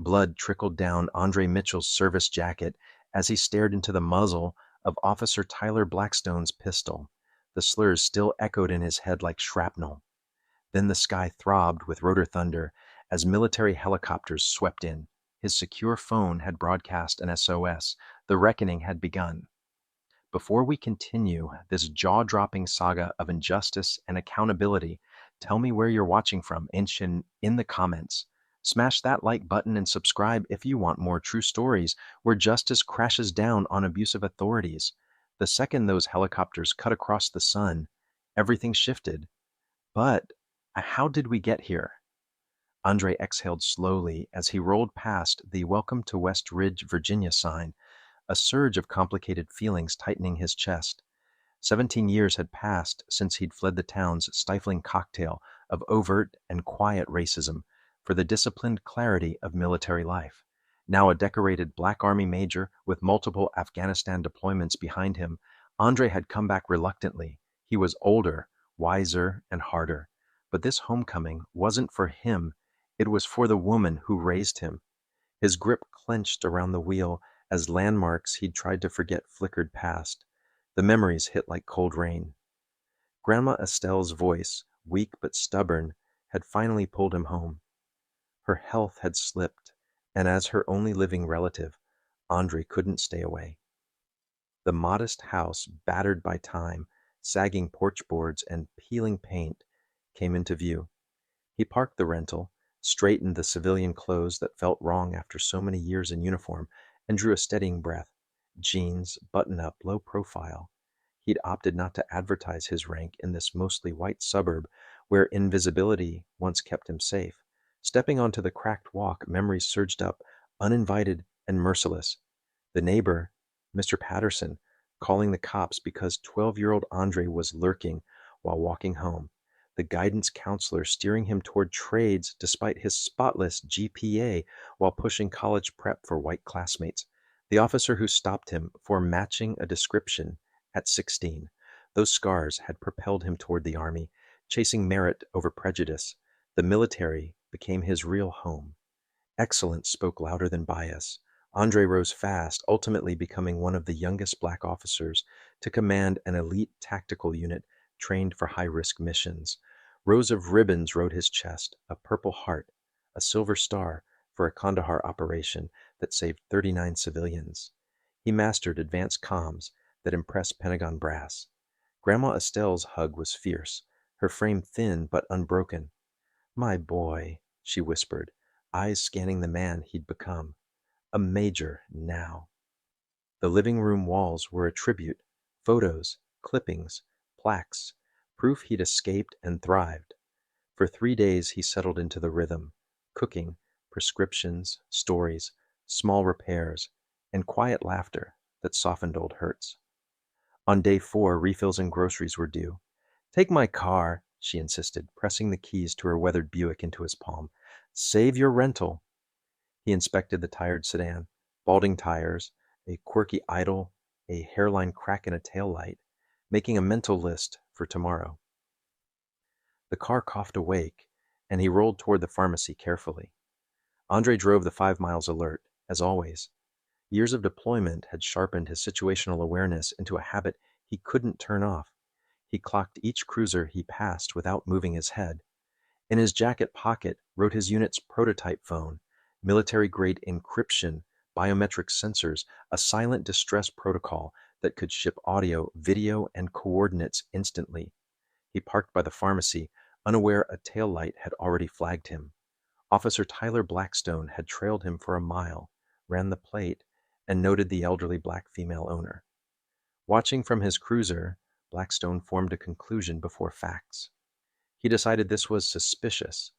Blood trickled down Andre Mitchell's service jacket as he stared into the muzzle of Officer Tyler Blackstone's pistol. The slurs still echoed in his head like shrapnel. Then the sky throbbed with rotor thunder as military helicopters swept in. His secure phone had broadcast an SOS. The reckoning had begun. Before we continue this jaw-dropping saga of injustice and accountability, tell me where you're watching from in the comments. Smash that like button and subscribe if you want more true stories where justice crashes down on abusive authorities. The second those helicopters cut across the sun, everything shifted. But how did we get here? Andre exhaled slowly as he rolled past the Welcome to West Ridge, Virginia sign, a surge of complicated feelings tightening his chest. 17 years had passed since he'd fled the town's stifling cocktail of overt and quiet racism for the disciplined clarity of military life. Now a decorated Black Army major with multiple Afghanistan deployments behind him, Andre had come back reluctantly. He was older, wiser, and harder. But this homecoming wasn't for him. It was for the woman who raised him. His grip clenched around the wheel as landmarks he'd tried to forget flickered past. The memories hit like cold rain. Grandma Estelle's voice, weak but stubborn, had finally pulled him home. Her health had slipped, and as her only living relative, Andre couldn't stay away. The modest house, battered by time, sagging porch boards and peeling paint, came into view. He parked the rental, straightened the civilian clothes that felt wrong after so many years in uniform, and drew a steadying breath. Jeans, button-up, low profile. He'd opted not to advertise his rank in this mostly white suburb where invisibility once kept him safe. Stepping onto the cracked walk, memories surged up, uninvited and merciless. The neighbor, Mr. Patterson, calling the cops because 12-year-old Andre was lurking while walking home. The guidance counselor steering him toward trades despite his spotless GPA while pushing college prep for white classmates. The officer who stopped him for matching a description at 16. Those scars had propelled him toward the Army, chasing merit over prejudice. The military became his real home. Excellence spoke louder than bias. Andre rose fast, ultimately becoming one of the youngest Black officers to command an elite tactical unit trained for high-risk missions. Rows of ribbons rode his chest, a Purple Heart, a Silver Star for a Kandahar operation that saved 39 civilians. He mastered advanced comms that impressed Pentagon brass. Grandma Estelle's hug was fierce, her frame thin but unbroken. "My boy," she whispered, eyes scanning the man he'd become. A major now. The living room walls were a tribute, photos, clippings, plaques, proof he'd escaped and thrived. For 3 days he settled into the rhythm, cooking, prescriptions, stories, small repairs, and quiet laughter that softened old hurts. On day 4, refills and groceries were due. "Take my car," she insisted, pressing the keys to her weathered Buick into his palm. "Save your rental." He inspected the tired sedan, balding tires, a quirky idle, a hairline crack in a taillight, making a mental list for tomorrow. The car coughed awake, and he rolled toward the pharmacy carefully. Andre drove the 5 miles alert, as always. Years of deployment had sharpened his situational awareness into a habit he couldn't turn off. He clocked each cruiser he passed without moving his head. In his jacket pocket wrote his unit's prototype phone, military-grade encryption, biometric sensors, a silent distress protocol that could ship audio, video, and coordinates instantly. He parked by the pharmacy, unaware a taillight had already flagged him. Officer Tyler Blackstone had trailed him for a mile, ran the plate, and noted the elderly Black female owner. Watching from his cruiser, Blackstone formed a conclusion before facts. He decided this was suspicious.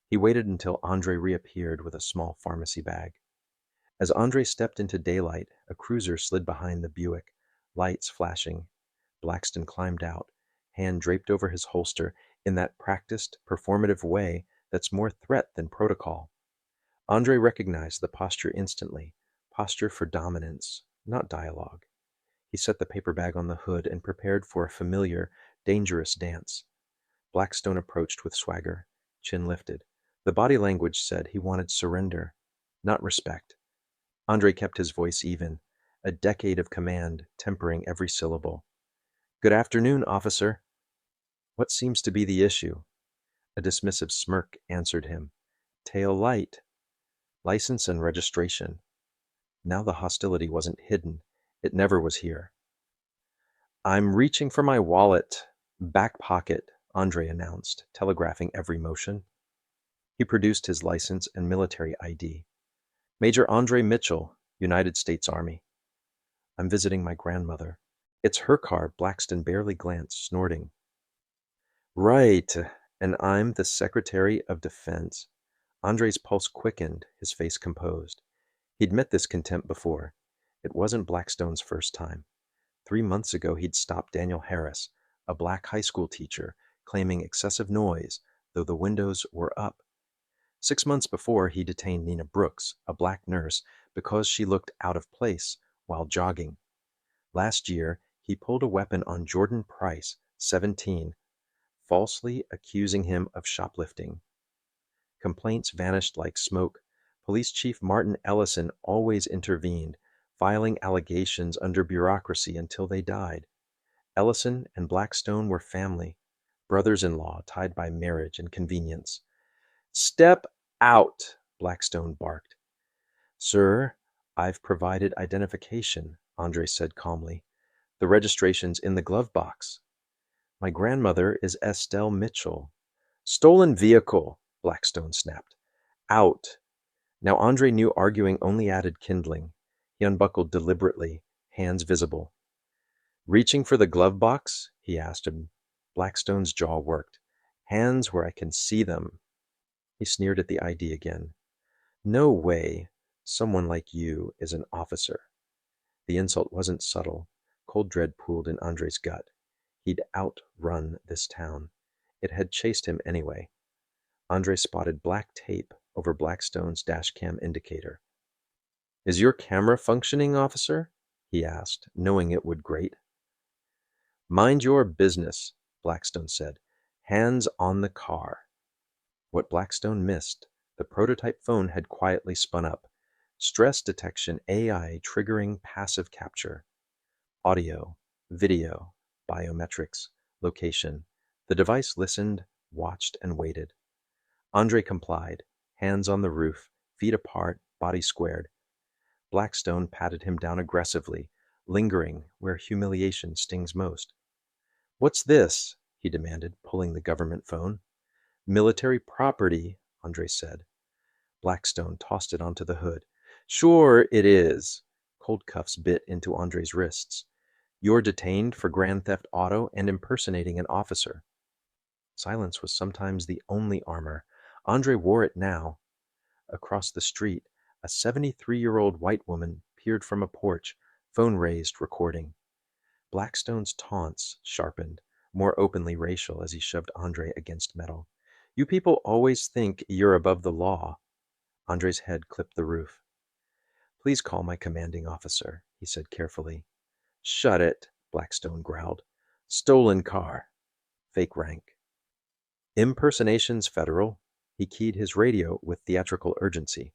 He waited until Andre reappeared with a small pharmacy bag. As Andre stepped into daylight, a cruiser slid behind the Buick, lights flashing. Blackstone climbed out, hand draped over his holster in that practiced, performative way that's more threat than protocol. Andre recognized the posture instantly, posture for dominance, not dialogue. He set the paper bag on the hood and prepared for a familiar, dangerous dance. Blackstone approached with swagger, chin lifted. The body language said he wanted surrender. not respect. Andre kept his voice even, a decade of command tempering every syllable. Good afternoon, officer. What seems to be the issue? A dismissive smirk answered him. Tail light. License and registration. Now the hostility wasn't hidden. It never was here. I'm reaching for my wallet. Back pocket, Andre announced, telegraphing every motion. He produced his license and military ID. Major Andre Mitchell, United States Army. I'm visiting my grandmother. It's her car, Blackston barely glanced, snorting. Right, and I'm the Secretary of Defense. Andre's pulse quickened, his face composed. He'd met this contempt before. It wasn't Blackstone's first time. 3 months ago, he'd stopped Daniel Harris, a black high school teacher, claiming excessive noise, though the windows were up. 6 months before, he detained Nina Brooks, a black nurse, because she looked out of place while jogging. Last year, he pulled a weapon on Jordan Price, 17, falsely accusing him of shoplifting. Complaints vanished like smoke. Police Chief Martin Ellison always intervened, filing allegations under bureaucracy until they died. Ellison and Blackstone were family, brothers-in-law tied by marriage and convenience. Step out, Blackstone barked. Sir, I've provided identification, Andre said calmly. The registration's in the glove box. My grandmother is Estelle Mitchell. Stolen vehicle, Blackstone snapped. Out. Now Andre knew arguing only added kindling. He unbuckled deliberately, hands visible. Reaching for the glove box? He asked him. Blackstone's jaw worked. Hands where I can see them. He sneered at the ID again. No way someone like you is an officer. The insult wasn't subtle. Cold dread pooled in Andre's gut. He'd outrun this town. It had chased him anyway. Andre spotted black tape over Blackstone's dashcam indicator. Is your camera functioning, officer? He asked, knowing it would grate. Mind your business, Blackstone said. Hands on the car. What Blackstone missed, the prototype phone had quietly spun up. Stress detection AI triggering passive capture. Audio, video, biometrics, location. The device listened, watched, and waited. Andre complied, hands on the roof, feet apart, body squared. Blackstone patted him down aggressively, lingering where humiliation stings most. What's this? He demanded, pulling the government phone. Military property, Andre said. Blackstone tossed it onto the hood. Sure it is. Cold cuffs bit into Andre's wrists. You're detained for grand theft auto and impersonating an officer. Silence was sometimes the only armor. Andre wore it now. Across the street, a 73-year-old white woman peered from a porch, phone raised, recording. Blackstone's taunts sharpened, more openly racial as he shoved Andre against metal. You people always think you're above the law. Andre's head clipped the roof. Please call my commanding officer, he said carefully. Shut it, Blackstone growled. Stolen car. Fake rank. Impersonations federal. He keyed his radio with theatrical urgency.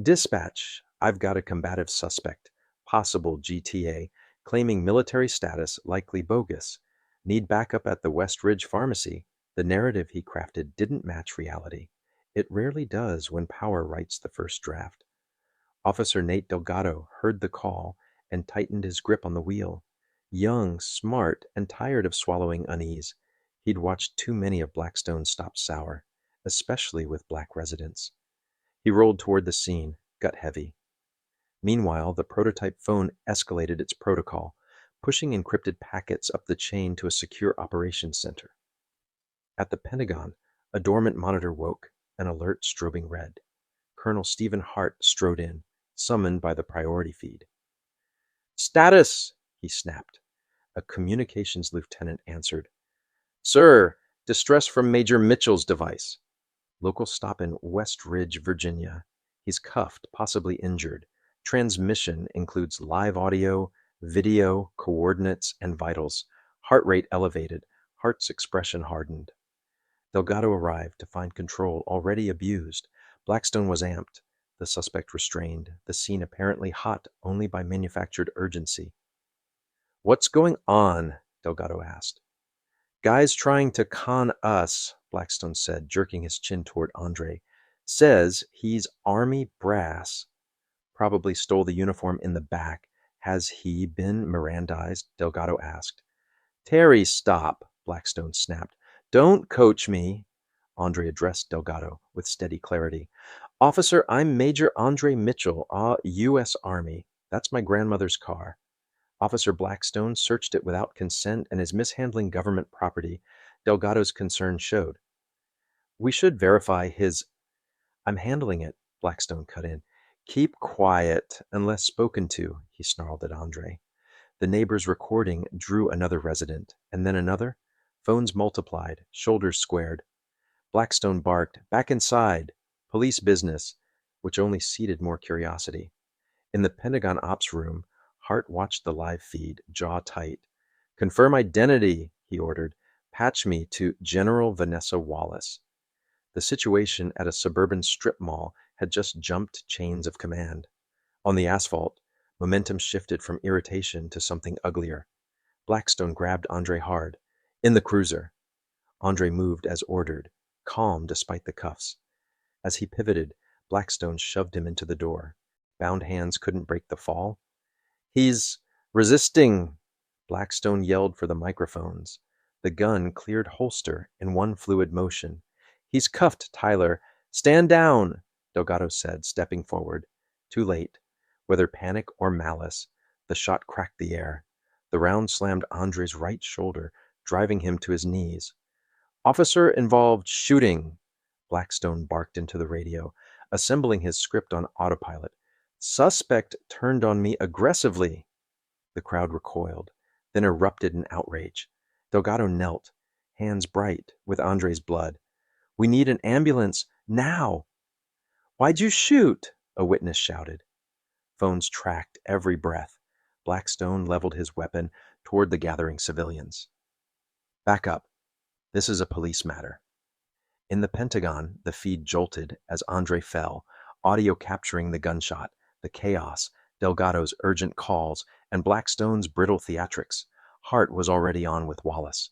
Dispatch, I've got a combative suspect, possible GTA, claiming military status, likely bogus. Need backup at the West Ridge Pharmacy. The narrative he crafted didn't match reality. It rarely does when power writes the first draft. Officer Nate Delgado heard the call and tightened his grip on the wheel. Young, smart, and tired of swallowing unease, he'd watched too many of Blackstone's stops sour, especially with black residents. He rolled toward the scene, gut heavy. Meanwhile, the prototype phone escalated its protocol, pushing encrypted packets up the chain to a secure operations center. At the Pentagon, a dormant monitor woke, an alert strobing red. Colonel Stephen Hart strode in, summoned by the priority feed. Status, he snapped. A communications lieutenant answered. Sir, distress from Major Mitchell's device. Local stop in West Ridge, Virginia. He's cuffed, possibly injured. Transmission includes live audio, video, coordinates, and vitals. Heart rate elevated, Hart's expression hardened. Delgado arrived to find control already abused. Blackstone was amped. The suspect restrained, the scene apparently hot only by manufactured urgency. "What's going on?" Delgado asked. "Guy's trying to con us," Blackstone said, jerking his chin toward Andre. "Says he's Army brass. Probably stole the uniform in the back. Has he been Mirandized?" Delgado asked. "Terry, stop," Blackstone snapped. "Don't coach me." Andre addressed Delgado with steady clarity. "Officer, I'm Major Andre Mitchell, U.S. Army. That's my grandmother's car. Officer Blackstone searched it without consent and is mishandling government property." Delgado's concern showed. "We should verify his—" "I'm handling it," Blackstone cut in. "Keep quiet unless spoken to," he snarled at Andre. The neighbor's recording drew another resident, and then another. Phones multiplied, shoulders squared. Blackstone barked, "Back inside! Police business," which only seeded more curiosity. In the Pentagon ops room, Hart watched the live feed, jaw tight. "Confirm identity," he ordered. "Patch me to General Vanessa Wallace." The situation at a suburban strip mall had just jumped chains of command. On the asphalt, momentum shifted from irritation to something uglier. Blackstone grabbed Andre hard. "In the cruiser." Andre moved as ordered, calm despite the cuffs. As he pivoted, Blackstone shoved him into the door. Bound hands couldn't break the fall. "He's resisting!" Blackstone yelled for the microphones. The gun cleared holster in one fluid motion. "He's cuffed, Tyler. Stand down," Delgado said, stepping forward. Too late. Whether panic or malice, the shot cracked the air. The round slammed Andre's right shoulder, driving him to his knees. "Officer involved shooting," Blackstone barked into the radio, assembling his script on autopilot. "Suspect turned on me aggressively." The crowd recoiled, then erupted in outrage. Delgado knelt, hands bright with Andre's blood. "We need an ambulance, now!" "Why'd you shoot?" a witness shouted. Phones tracked every breath. Blackstone leveled his weapon toward the gathering civilians. "Back up. This is a police matter." In the Pentagon, the feed jolted as Andre fell, audio capturing the gunshot, the chaos, Delgado's urgent calls, and Blackstone's brittle theatrics. Hart was already on with Wallace.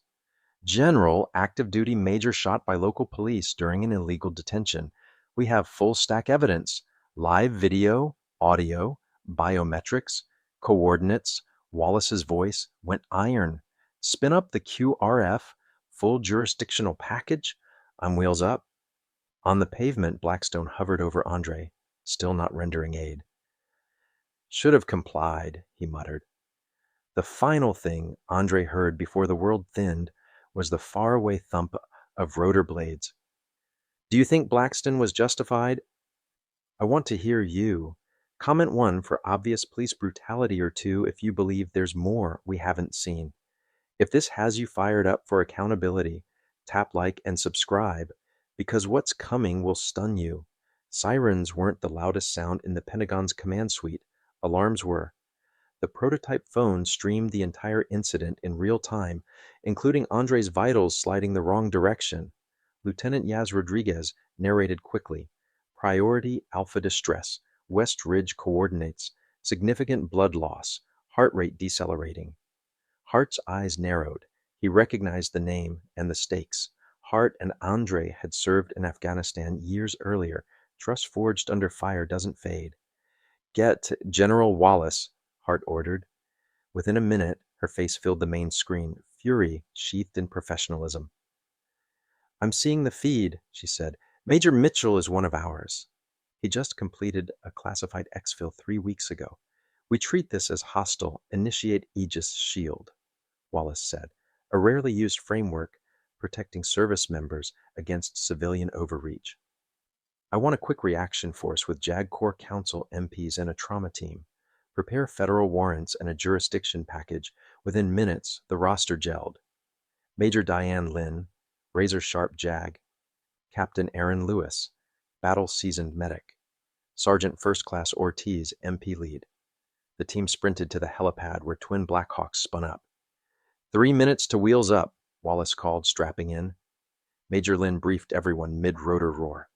"General, active duty major shot by local police during an illegal detention. We have full stack evidence. Live video, audio, biometrics, coordinates. Wallace's voice went iron. Spin up the QRF, full jurisdictional package. I'm wheels up." On the pavement, Blackstone hovered over Andre, still not rendering aid. "Should have complied," he muttered. The final thing Andre heard before the world thinned was the faraway thump of rotor blades. "Do you think Blackstone was justified?" "I want to hear you. Comment 1 for obvious police brutality, or 2 if you believe there's more we haven't seen. If this has you fired up for accountability, tap like and subscribe, because what's coming will stun you. Sirens weren't the loudest sound in the Pentagon's command suite. Alarms were. The prototype phone streamed the entire incident in real time, including Andre's vitals sliding the wrong direction. Lieutenant Yaz Rodriguez narrated quickly. "Priority Alpha distress. West Ridge coordinates. Significant blood loss. Heart rate decelerating." Hart's eyes narrowed. He recognized the name and the stakes. Hart and Andre had served in Afghanistan years earlier. Trust forged under fire doesn't fade. "Get General Wallace," Hart ordered. Within a minute, her face filled the main screen, fury sheathed in professionalism. "I'm seeing the feed," she said. "Major Mitchell is one of ours. He just completed a classified exfil 3 weeks ago. We treat this as hostile. Initiate Aegis Shield," Wallace said, a rarely used framework protecting service members against civilian overreach. "I want a quick reaction force with JAG Corps Council MPs and a trauma team. Prepare federal warrants and a jurisdiction package. Within minutes, the roster gelled. Major Diane Lynn, razor-sharp JAG. Captain Aaron Lewis, battle-seasoned medic. Sergeant First Class Ortiz, MP lead." The team sprinted to the helipad where twin Blackhawks spun up. "3 minutes to wheels up," Wallace called, strapping in. Major Lynn briefed everyone mid-rotor roar.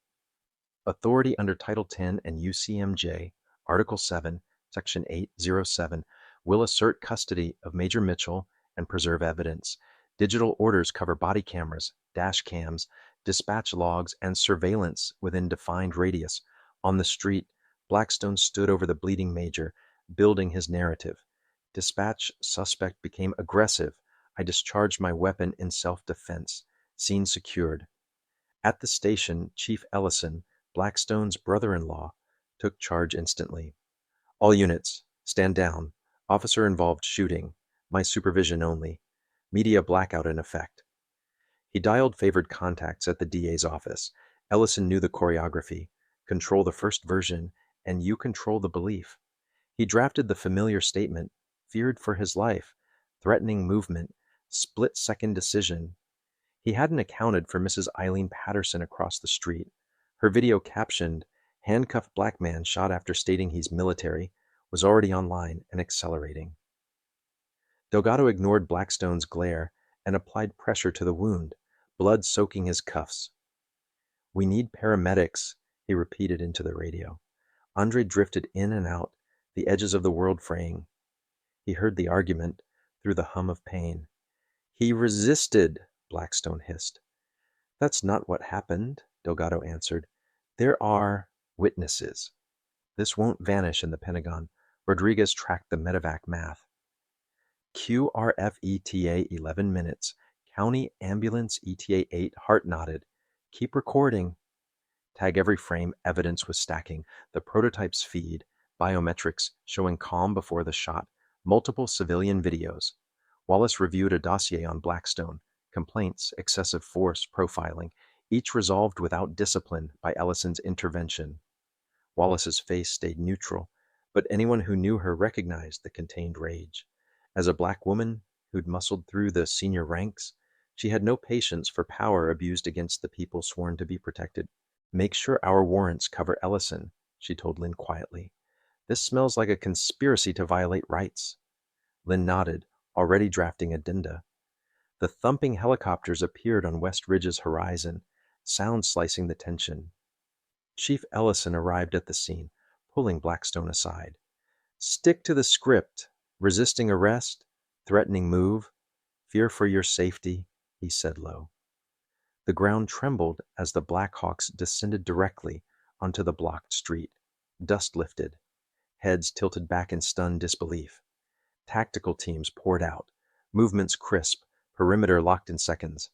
Authority under Title 10 and UCMJ, Article 7, Section 807, will assert custody of Major Mitchell and preserve evidence. Digital orders cover body cameras, dash cams, dispatch logs, and surveillance within defined radius. On the street, Blackstone stood over the bleeding Major, building his narrative. Dispatch suspect became aggressive. I discharged my weapon in self-defense. Scene secured. At the station, Chief Ellison, Blackstone's brother-in-law, took charge instantly. All units, stand down. Officer involved shooting. My supervision only. Media blackout in effect. He dialed favored contacts at the DA's office. Ellison knew the choreography. Control the first version, and you control the belief. He drafted the familiar statement, feared for his life, threatening movement, split-second decision. He hadn't accounted for Mrs. Eileen Patterson across the street. Her video captioned, "Handcuffed black man shot after stating he's military," was already online and accelerating. Delgado ignored Blackstone's glare and applied pressure to the wound, blood soaking his cuffs. "We need paramedics," he repeated into the radio. Andre drifted in and out, the edges of the world fraying. He heard the argument through the hum of pain. "He resisted," Blackstone hissed. "That's not what happened," Delgado answered. "There are witnesses. This won't vanish in the Pentagon." Rodriguez tracked the medevac math. QRF ETA 11 minutes. County Ambulance ETA 8. Hart nodded. "Keep recording." Tag every frame. Evidence was stacking. The prototype's feed. Biometrics showing calm before the shot. Multiple civilian videos. Wallace reviewed a dossier on Blackstone. Complaints, excessive force, profiling. Each resolved without discipline by Ellison's intervention. Wallace's face stayed neutral, but anyone who knew her recognized the contained rage. As a black woman who'd muscled through the senior ranks, she had no patience for power abused against the people sworn to be protected. "Make sure our warrants cover Ellison," she told Lynn quietly. "This smells like a conspiracy to violate rights." Lynn nodded, already drafting addenda. The thumping helicopters appeared on West Ridge's horizon, sound slicing the tension. Chief Ellison arrived at the scene, pulling Blackstone aside. "Stick to the script. Resisting arrest, threatening move, fear for your safety," he said low. The ground trembled as the Blackhawks descended directly onto the blocked street. Dust lifted. Heads tilted back in stunned disbelief. Tactical teams poured out. Movements crisp. Perimeter locked in seconds.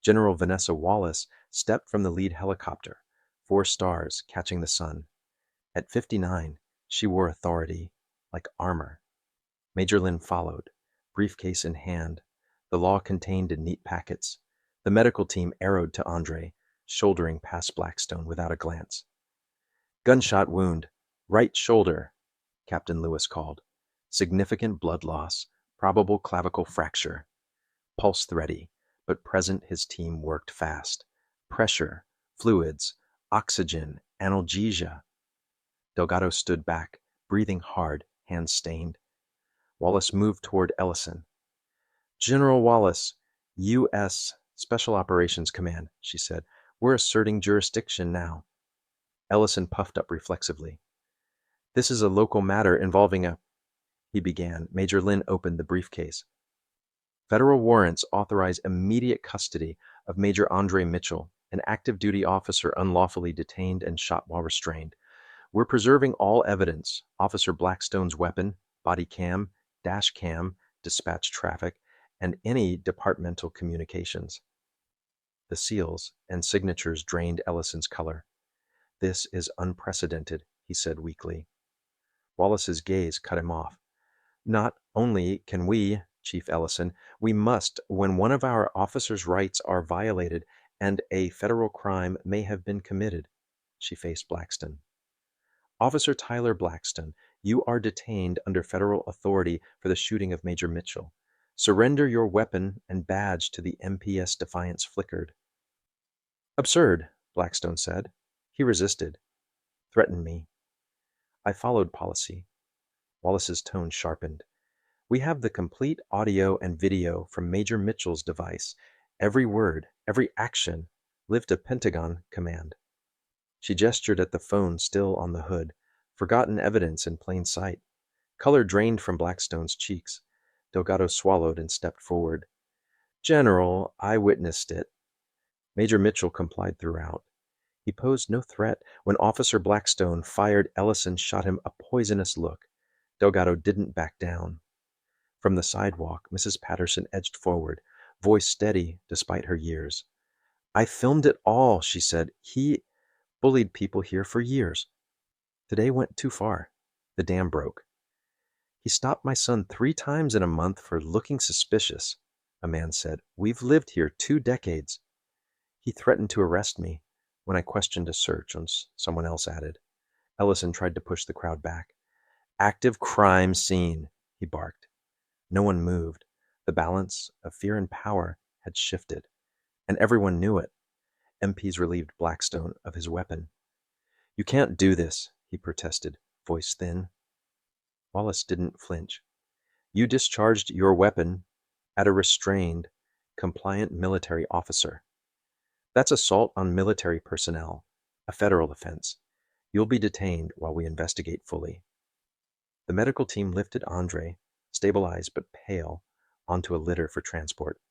General Vanessa Wallace stepped from the lead helicopter, 4 stars catching the sun. At 59, she wore authority, like armor. Major Lynn followed, briefcase in hand, the law contained in neat packets. The medical team arrowed to Andre, shouldering past Blackstone without a glance. "Gunshot wound, right shoulder," Captain Lewis called. "Significant blood loss, probable clavicle fracture." Pulse thready, but present his team worked fast. Pressure, fluids, oxygen, analgesia. Delgado stood back, breathing hard, hands stained. Wallace moved toward Ellison. "General Wallace, U.S. Special Operations Command," she said. "We're asserting jurisdiction now." Ellison puffed up reflexively. "This is a local matter involving a—" he began. Major Lynn opened the briefcase. "Federal warrants authorize immediate custody of Major Andre Mitchell, an active duty officer unlawfully detained and shot while restrained. We're preserving all evidence, Officer Blackstone's weapon, body cam, dash cam, dispatch traffic, and any departmental communications." The seals and signatures drained Ellison's color. "This is unprecedented," he said weakly. Wallace's gaze cut him off. "Not only can we, Chief Ellison, we must, when one of our officers' rights are violated and a federal crime may have been committed." She faced Blackstone. "Officer Tyler Blackstone, you are detained under federal authority for the shooting of Major Mitchell. Surrender your weapon and badge." To the MPS defiance flickered. "Absurd," Blackstone said. He resisted. "Threatened me." "I followed policy." Wallace's tone sharpened. "We have the complete audio and video from Major Mitchell's device. Every word, every action lived a Pentagon command." She gestured at the phone still on the hood, forgotten evidence in plain sight. Color drained from Blackstone's cheeks. Delgado swallowed and stepped forward. "General, I witnessed it." Major Mitchell complied throughout. He posed no threat. When Officer Blackstone fired, Ellison shot him a poisonous look. Delgado didn't back down. From the sidewalk, Mrs. Patterson edged forward, voice steady despite her years. "I filmed it all," she said. "He bullied people here for years. Today went too far. The dam broke. He stopped my son 3 times in a month for looking suspicious," a man said. "We've lived here 2 decades. He threatened to arrest me when I questioned a search," someone else added. Ellison tried to push the crowd back. "Active crime scene," he barked. No one moved. The balance of fear and power had shifted, and everyone knew it. MPs relieved Blackstone of his weapon. "You can't do this," he protested, voice thin. Wallace didn't flinch. "You discharged your weapon at a restrained, compliant military officer. That's assault on military personnel, a federal offense. You'll be detained while we investigate fully." The medical team lifted Andre, stabilized but pale, onto a litter for transport.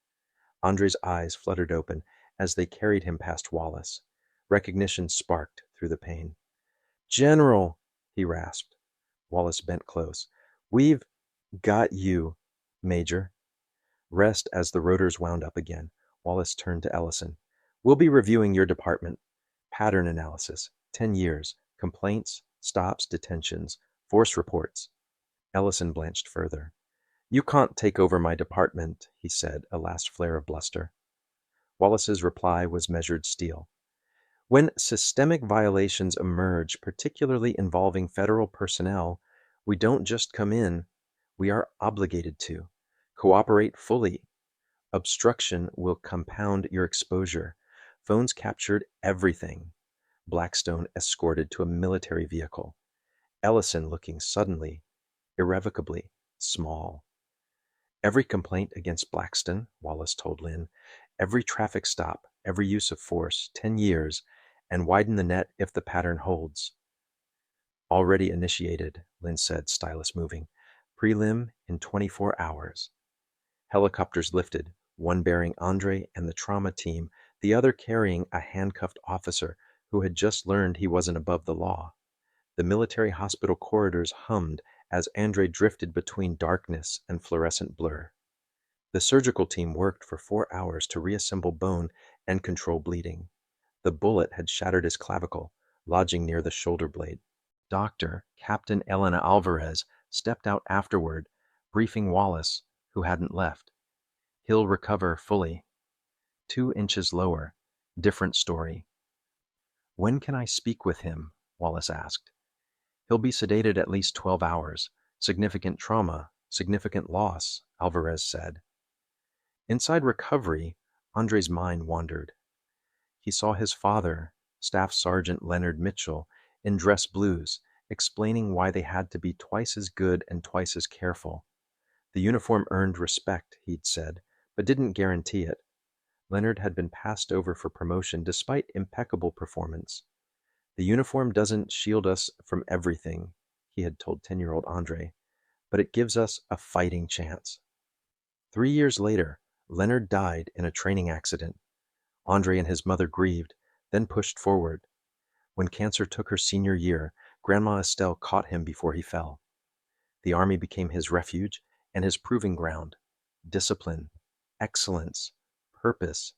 Andre's eyes fluttered open as they carried him past Wallace. Recognition sparked through the pain. "General," he rasped. Wallace bent close. "We've got you, Major." Rest as the rotors wound up again. Wallace turned to Ellison. "We'll be reviewing your department. Pattern analysis. 10 years. Complaints, stops, detentions, force reports." Ellison blanched further. "You can't take over my department," he said, a last flare of bluster. Wallace's reply was measured steel. "When systemic violations emerge, particularly involving federal personnel, we don't just come in, we are obligated to. Cooperate fully. Obstruction will compound your exposure. Phones captured everything." Blackstone escorted to a military vehicle. Ellison looking suddenly, irrevocably small. "Every complaint against Blackstone," Wallace told Lynn, "every traffic stop, every use of force, 10 years, and widen the net if the pattern holds." "Already initiated," Lynn said, stylus moving. "Prelim in 24 hours." Helicopters lifted, one bearing Andre and the trauma team, the other carrying a handcuffed officer who had just learned he wasn't above the law. The military hospital corridors hummed as Andre drifted between darkness and fluorescent blur. The surgical team worked for 4 hours to reassemble bone and control bleeding. The bullet had shattered his clavicle, lodging near the shoulder blade. Doctor Captain Elena Alvarez stepped out afterward, briefing Wallace, who hadn't left. "He'll recover fully." 2 inches lower, different story. "When can I speak with him?" Wallace asked. "He'll be sedated at least 12 hours. Significant trauma, significant loss," Alvarez said. Inside recovery, Andre's mind wandered. He saw his father, Staff Sergeant Leonard Mitchell, in dress blues, explaining why they had to be twice as good and twice as careful. The uniform earned respect, he'd said, but didn't guarantee it. Leonard had been passed over for promotion despite impeccable performance. "The uniform doesn't shield us from everything," he had told 10-year-old Andre, "but it gives us a fighting chance." 3 years later, Leonard died in a training accident. Andre and his mother grieved, then pushed forward. When cancer took her senior year, Grandma Estelle caught him before he fell. The Army became his refuge and his proving ground. Discipline, excellence, purpose.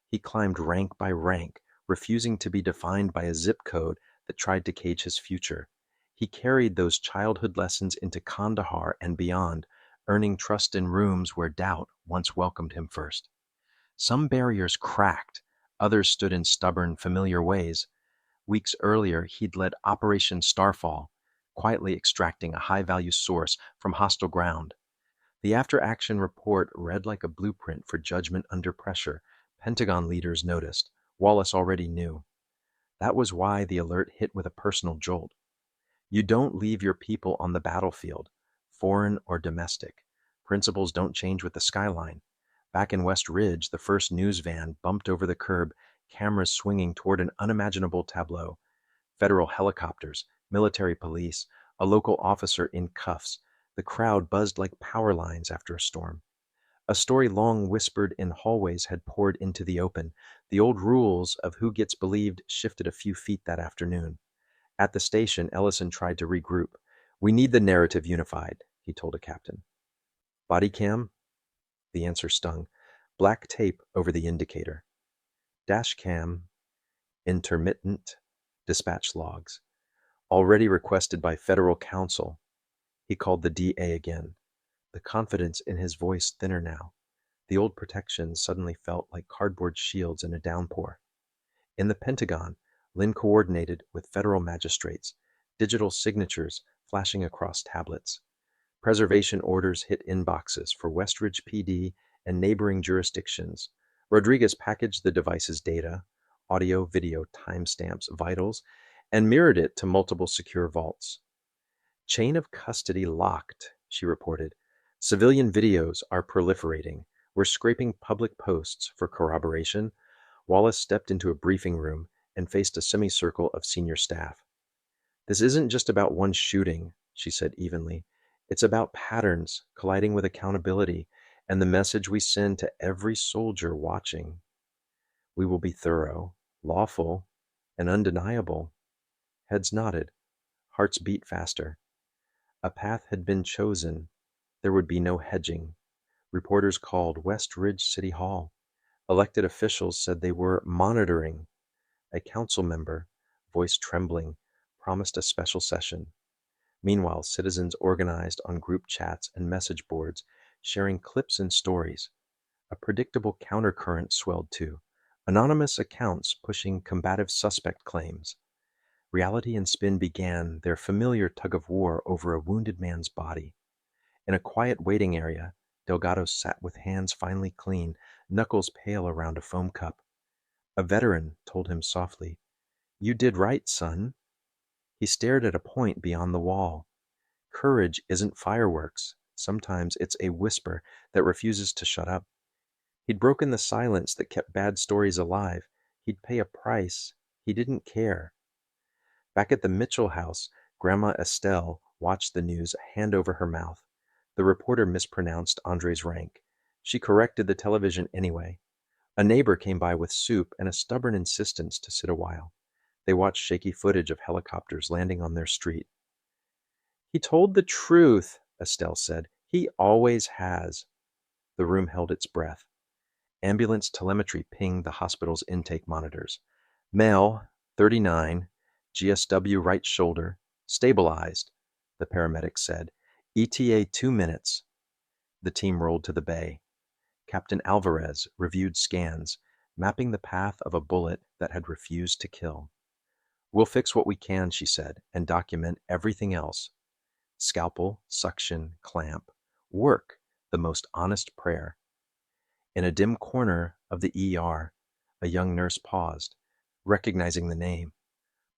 He climbed rank by rank, refusing to be defined by a zip code that tried to cage his future. He carried those childhood lessons into Kandahar and beyond, earning trust in rooms where doubt once welcomed him first. Some barriers cracked, others stood in stubborn, familiar ways. Weeks earlier, he'd led Operation Starfall, quietly extracting a high-value source from hostile ground. The after-action report read like a blueprint for judgment under pressure. Pentagon leaders noticed. Wallace already knew. That was why the alert hit with a personal jolt. You don't leave your people on the battlefield, foreign or domestic. Principles don't change with the skyline. Back in West Ridge, the first news van bumped over the curb, cameras swinging toward an unimaginable tableau. Federal helicopters, military police, a local officer in cuffs. The crowd buzzed like power lines after a storm. A story long whispered in hallways had poured into the open. The old rules of who gets believed shifted a few feet that afternoon. At the station, Ellison tried to regroup. "We need the narrative unified," he told a captain. "Body cam?" The answer stung. "Black tape over the indicator." "Dash cam, intermittent, dispatch logs. Already requested by federal counsel." He called the DA again, the confidence in his voice thinner now. The old protections suddenly felt like cardboard shields in a downpour. In the Pentagon, Lynn coordinated with federal magistrates, digital signatures flashing across tablets. Preservation orders hit inboxes for Westridge PD and neighboring jurisdictions. Rodriguez packaged the device's data, audio, video, timestamps, vitals, and mirrored it to multiple secure vaults. "Chain of custody locked," she reported. "Civilian videos are proliferating. We're scraping public posts for corroboration." Wallace stepped into a briefing room and faced a semicircle of senior staff. "This isn't just about one shooting," she said evenly. "It's about patterns colliding with accountability and the message we send to every soldier watching. We will be thorough, lawful, and undeniable." Heads nodded. Hearts beat faster. A path had been chosen. There would be no hedging. Reporters called West Ridge City Hall. Elected officials said they were monitoring. A council member, voice trembling, promised a special session. Meanwhile, citizens organized on group chats and message boards, sharing clips and stories. A predictable countercurrent swelled too. Anonymous accounts pushing combative suspect claims. Reality and spin began their familiar tug of war over a wounded man's body. In a quiet waiting area, Delgado sat with hands finely clean, knuckles pale around a foam cup. A veteran told him softly, "You did right, son." He stared at a point beyond the wall. Courage isn't fireworks. Sometimes it's a whisper that refuses to shut up. He'd broken the silence that kept bad stories alive. He'd pay a price. He didn't care. Back at the Mitchell house, Grandma Estelle watched the news, hand over her mouth. The reporter mispronounced Andre's rank. She corrected the television anyway. A neighbor came by with soup and a stubborn insistence to sit a while. They watched shaky footage of helicopters landing on their street. "He told the truth," Estelle said. "He always has." The room held its breath. Ambulance telemetry pinged the hospital's intake monitors. "Male, 39, GSW right shoulder, stabilized," the paramedic said. "ETA 2 minutes." The team rolled to the bay. Captain Alvarez reviewed scans, mapping the path of a bullet that had refused to kill. "We'll fix what we can," she said, "and document everything else." Scalpel, suction, clamp. Work, the most honest prayer. In a dim corner of the ER, a young nurse paused, recognizing the name.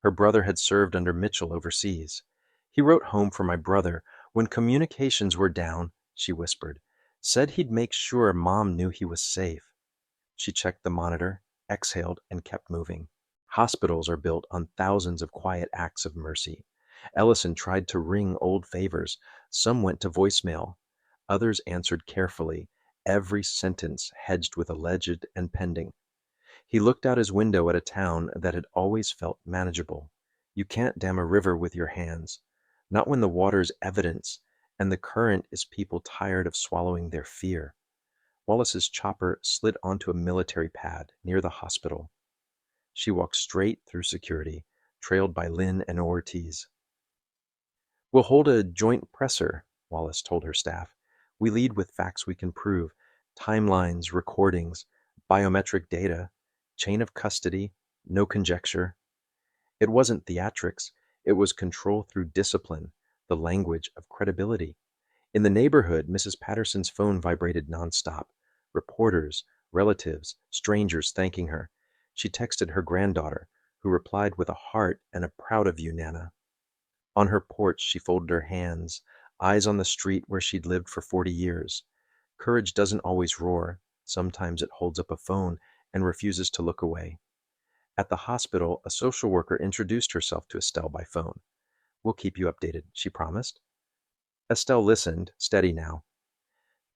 Her brother had served under Mitchell overseas. "He wrote home for my brother when communications were down," she whispered. "Said he'd make sure Mom knew he was safe." She checked the monitor, exhaled, and kept moving. Hospitals are built on thousands of quiet acts of mercy. Ellison tried to ring old favors. Some went to voicemail. Others answered carefully, every sentence hedged with alleged and pending. He looked out his window at a town that had always felt manageable. You can't dam a river with your hands, not when the water's evidence and the current is people tired of swallowing their fear. Wallace's chopper slid onto a military pad near the hospital. She walked straight through security, trailed by Lynn and Ortiz. "We'll hold a joint presser," Wallace told her staff. "We lead with facts we can prove, timelines, recordings, biometric data, chain of custody, no conjecture." It wasn't theatrics, it was control through discipline, the language of credibility. In the neighborhood, Mrs. Patterson's phone vibrated nonstop. Reporters, relatives, strangers thanking her. She texted her granddaughter, who replied with a heart and a "proud of you, Nana." On her porch, she folded her hands, eyes on the street where she'd lived for 40 years. Courage doesn't always roar. Sometimes it holds up a phone and refuses to look away. At the hospital, a social worker introduced herself to Estelle by phone. "We'll keep you updated," she promised. Estelle listened, steady now.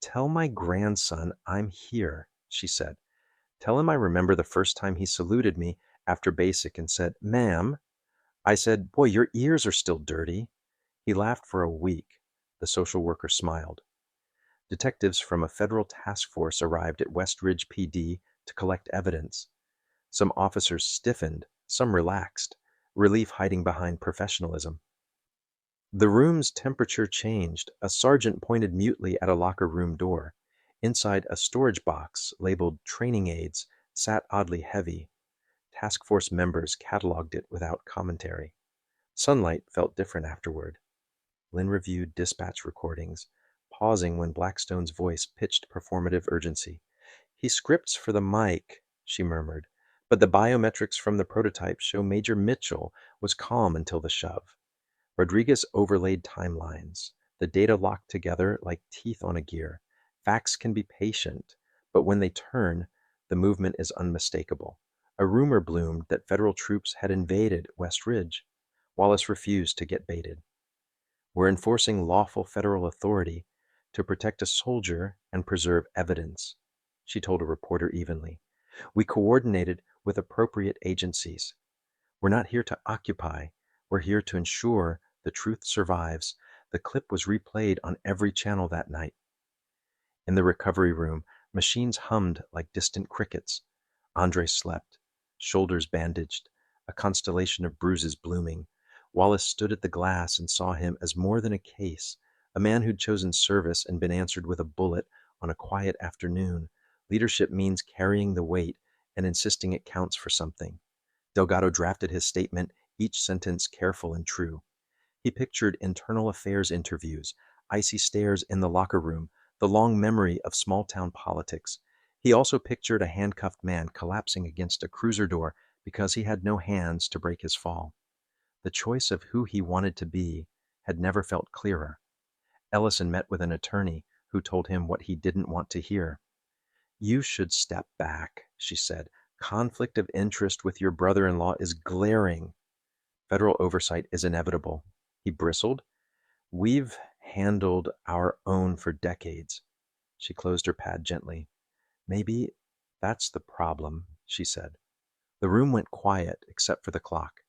"Tell my grandson I'm here," she said. "Tell him I remember the first time he saluted me after basic and said, 'Ma'am.' I said, 'Boy, your ears are still dirty.' He laughed for a week." The social worker smiled. Detectives from a federal task force arrived at West Ridge PD to collect evidence. Some officers stiffened, some relaxed, relief hiding behind professionalism. The room's temperature changed. A sergeant pointed mutely at a locker room door. Inside, a storage box labeled "training aids" sat oddly heavy. Task force members cataloged it without commentary. Sunlight felt different afterward. Lynn reviewed dispatch recordings, pausing when Blackstone's voice pitched performative urgency. "He scripts for the mic," she murmured, "but the biometrics from the prototype show Major Mitchell was calm until the shove." Rodriguez overlaid timelines, the data locked together like teeth on a gear. Facts can be patient, but when they turn, the movement is unmistakable. A rumor bloomed that federal troops had invaded West Ridge. Wallace refused to get baited. "We're enforcing lawful federal authority to protect a soldier and preserve evidence," she told a reporter evenly. "We coordinated with appropriate agencies. We're not here to occupy. We're here to ensure the truth survives." The clip was replayed on every channel that night. In the recovery room, machines hummed like distant crickets. Andre slept, shoulders bandaged, a constellation of bruises blooming. Wallace stood at the glass and saw him as more than a case, a man who'd chosen service and been answered with a bullet on a quiet afternoon. Leadership means carrying the weight and insisting it counts for something. Delgado drafted his statement, each sentence careful and true. He pictured internal affairs interviews, icy stares in the locker room, the long memory of small-town politics. He also pictured a handcuffed man collapsing against a cruiser door because he had no hands to break his fall. The choice of who he wanted to be had never felt clearer. Ellison met with an attorney who told him what he didn't want to hear. "You should step back," she said. "Conflict of interest with your brother-in-law is glaring. Federal oversight is inevitable." He bristled. "We've handled our own for decades." She closed her pad gently. "Maybe that's the problem," she said. The room went quiet except for the clock.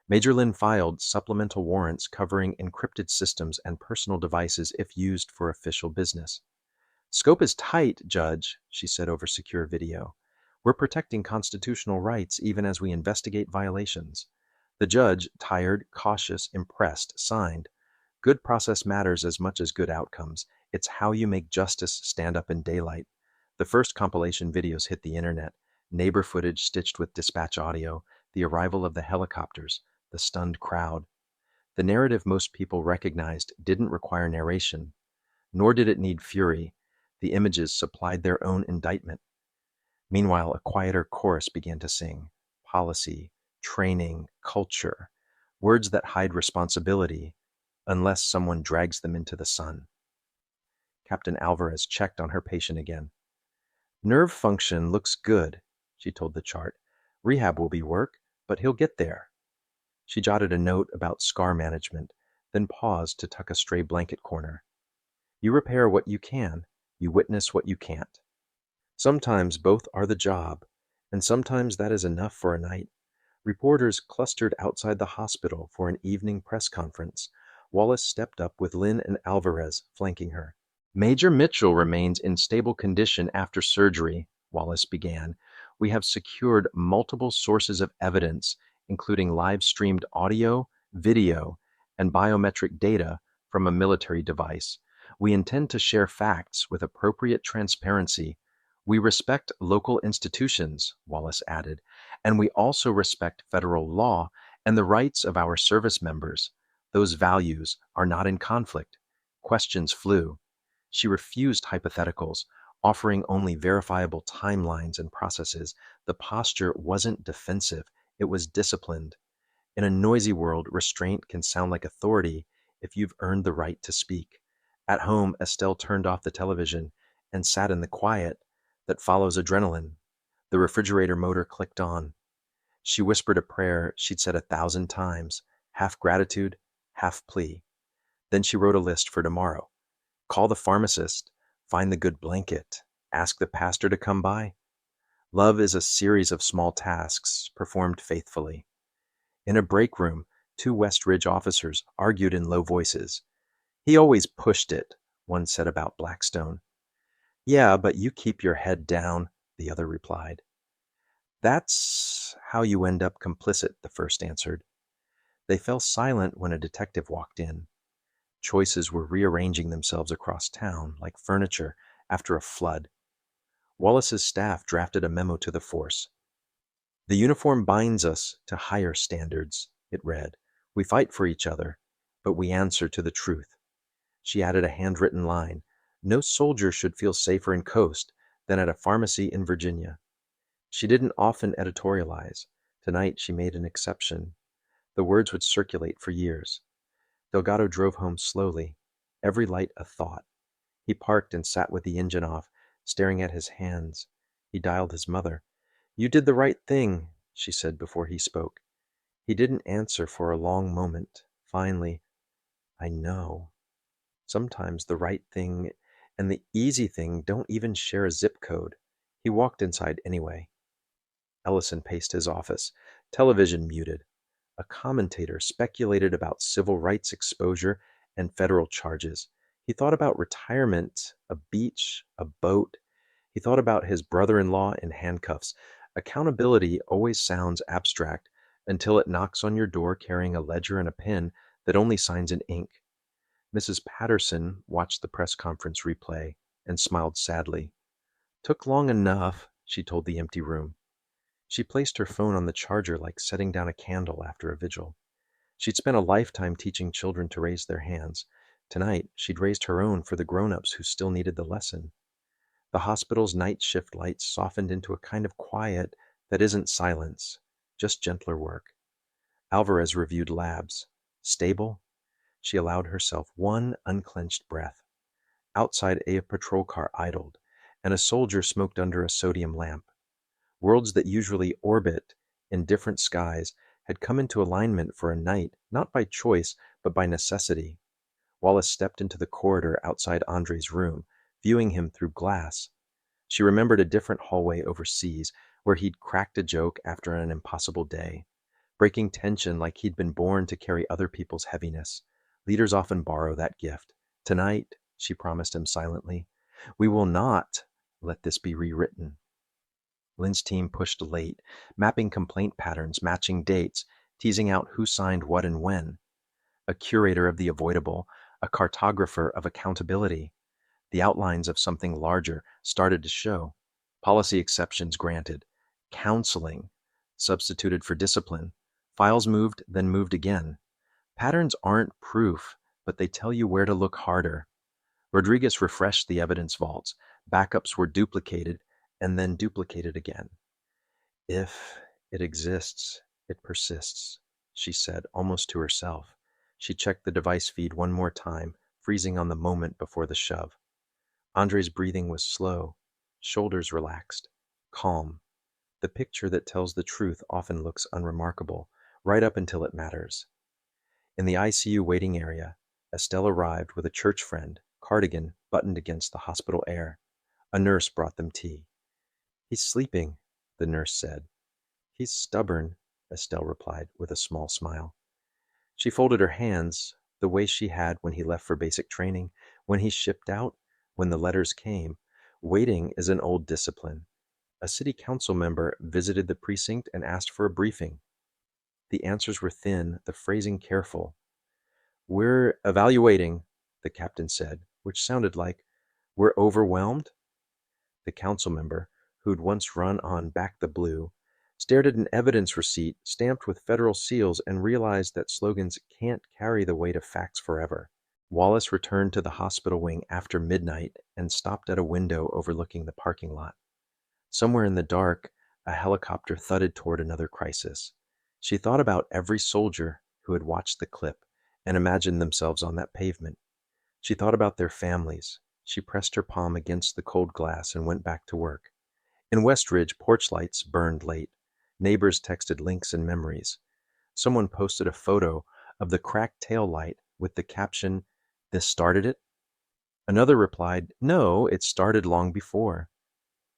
Major Lynn filed supplemental warrants covering encrypted systems and personal devices if used for official business. "Scope is tight, Judge," she said over secure video. "We're protecting constitutional rights even as we investigate violations." The judge, tired, cautious, impressed, signed. "Good process matters as much as good outcomes. It's how you make justice stand up in daylight." The first compilation videos hit the internet, neighbor footage stitched with dispatch audio, the arrival of the helicopters, the stunned crowd. The narrative most people recognized didn't require narration, nor did it need fury. The images supplied their own indictment. Meanwhile, a quieter chorus began to sing. Policy, training, culture, words that hide responsibility unless someone drags them into the sun. Captain Alvarez checked on her patient again. "Nerve function looks good," she told the chart. "Rehab will be work, but he'll get there." She jotted a note about scar management, then paused to tuck a stray blanket corner. "You repair what you can, you witness what you can't. Sometimes both are the job, and sometimes that is enough for a night." Reporters clustered outside the hospital for an evening press conference. Wallace stepped up with Lynn and Alvarez flanking her. "Major Mitchell remains in stable condition after surgery," Wallace began. "We have secured multiple sources of evidence, including live-streamed audio, video, and biometric data from a military device. We intend to share facts with appropriate transparency. We respect local institutions," Wallace added, "and we also respect federal law and the rights of our service members. Those values are not in conflict." Questions flew. She refused hypotheticals, offering only verifiable timelines and processes. The posture wasn't defensive, it was disciplined. In a noisy world, restraint can sound like authority if you've earned the right to speak. At home, Estelle turned off the television and sat in the quiet that follows adrenaline. The refrigerator motor clicked on. She whispered a prayer she'd said 1,000 times, half gratitude, half plea. Then she wrote a list for tomorrow. Call the pharmacist, find the good blanket, ask the pastor to come by. Love is a series of small tasks performed faithfully. In a break room, two West Ridge officers argued in low voices. He always pushed it, one said about Blackstone. Yeah, but you keep your head down, the other replied. That's how you end up complicit, the first answered. They fell silent when a detective walked in. Choices were rearranging themselves across town like furniture after a flood. Wallace's staff drafted a memo to the force. The uniform binds us to higher standards, it read. We fight for each other, but we answer to the truth. She added a handwritten line. No soldier should feel safer in Coast than at a pharmacy in Virginia. She didn't often editorialize. Tonight she made an exception. The words would circulate for years. Delgado drove home slowly, every light a thought. He parked and sat with the engine off, staring at his hands. He dialed his mother. You did the right thing, she said before he spoke. He didn't answer for a long moment. Finally, I know. Sometimes the right thing and the easy thing don't even share a zip code. He walked inside anyway. Ellison paced his office, television muted. A commentator speculated about civil rights exposure and federal charges. He thought about retirement, a beach, a boat. He thought about his brother-in-law in handcuffs. Accountability always sounds abstract until it knocks on your door carrying a ledger and a pen that only signs in ink. Mrs. Patterson watched the press conference replay and smiled sadly. Took long enough, she told the empty room. She placed her phone on the charger like setting down a candle after a vigil. She'd spent a lifetime teaching children to raise their hands. Tonight, she'd raised her own for the grown-ups who still needed the lesson. The hospital's night shift lights softened into a kind of quiet that isn't silence, just gentler work. Alvarez reviewed labs. Stable? She allowed herself one unclenched breath. Outside, a patrol car idled, and a soldier smoked under a sodium lamp. Worlds that usually orbit in different skies had come into alignment for a night, not by choice, but by necessity. Wallace stepped into the corridor outside Andre's room, viewing him through glass. She remembered a different hallway overseas, where he'd cracked a joke after an impossible day, breaking tension like he'd been born to carry other people's heaviness. Leaders often borrow that gift. Tonight, she promised him silently, we will not let this be rewritten. Lynn's team pushed late, mapping complaint patterns, matching dates, teasing out who signed what and when. A curator of the avoidable, a cartographer of accountability. The outlines of something larger started to show. Policy exceptions granted. Counseling substituted for discipline. Files moved, then moved again. Patterns aren't proof, but they tell you where to look harder. Rodriguez refreshed the evidence vaults. Backups were duplicated and then duplicated again. If it exists, it persists, she said, almost to herself. She checked the device feed one more time, freezing on the moment before the shove. Andre's breathing was slow, shoulders relaxed, calm. The picture that tells the truth often looks unremarkable, right up until it matters. In the ICU waiting area, Estelle arrived with a church friend, cardigan buttoned against the hospital air. A nurse brought them tea. He's sleeping, the nurse said. He's stubborn, Estelle replied with a small smile. She folded her hands, the way she had when he left for basic training, when he shipped out, when the letters came. Waiting is an old discipline. A city council member visited the precinct and asked for a briefing. The answers were thin, the phrasing careful. We're evaluating, the captain said, which sounded like, we're overwhelmed? The council member, who'd once run on Back the Blue, stared at an evidence receipt stamped with federal seals and realized that slogans can't carry the weight of facts forever. Wallace returned to the hospital wing after midnight and stopped at a window overlooking the parking lot. Somewhere in the dark, a helicopter thudded toward another crisis. She thought about every soldier who had watched the clip and imagined themselves on that pavement. She thought about their families. She pressed her palm against the cold glass and went back to work. In Westridge, porch lights burned late. Neighbors texted links and memories. Someone posted a photo of the cracked tail light with the caption, "This started it?" Another replied, "No, it started long before."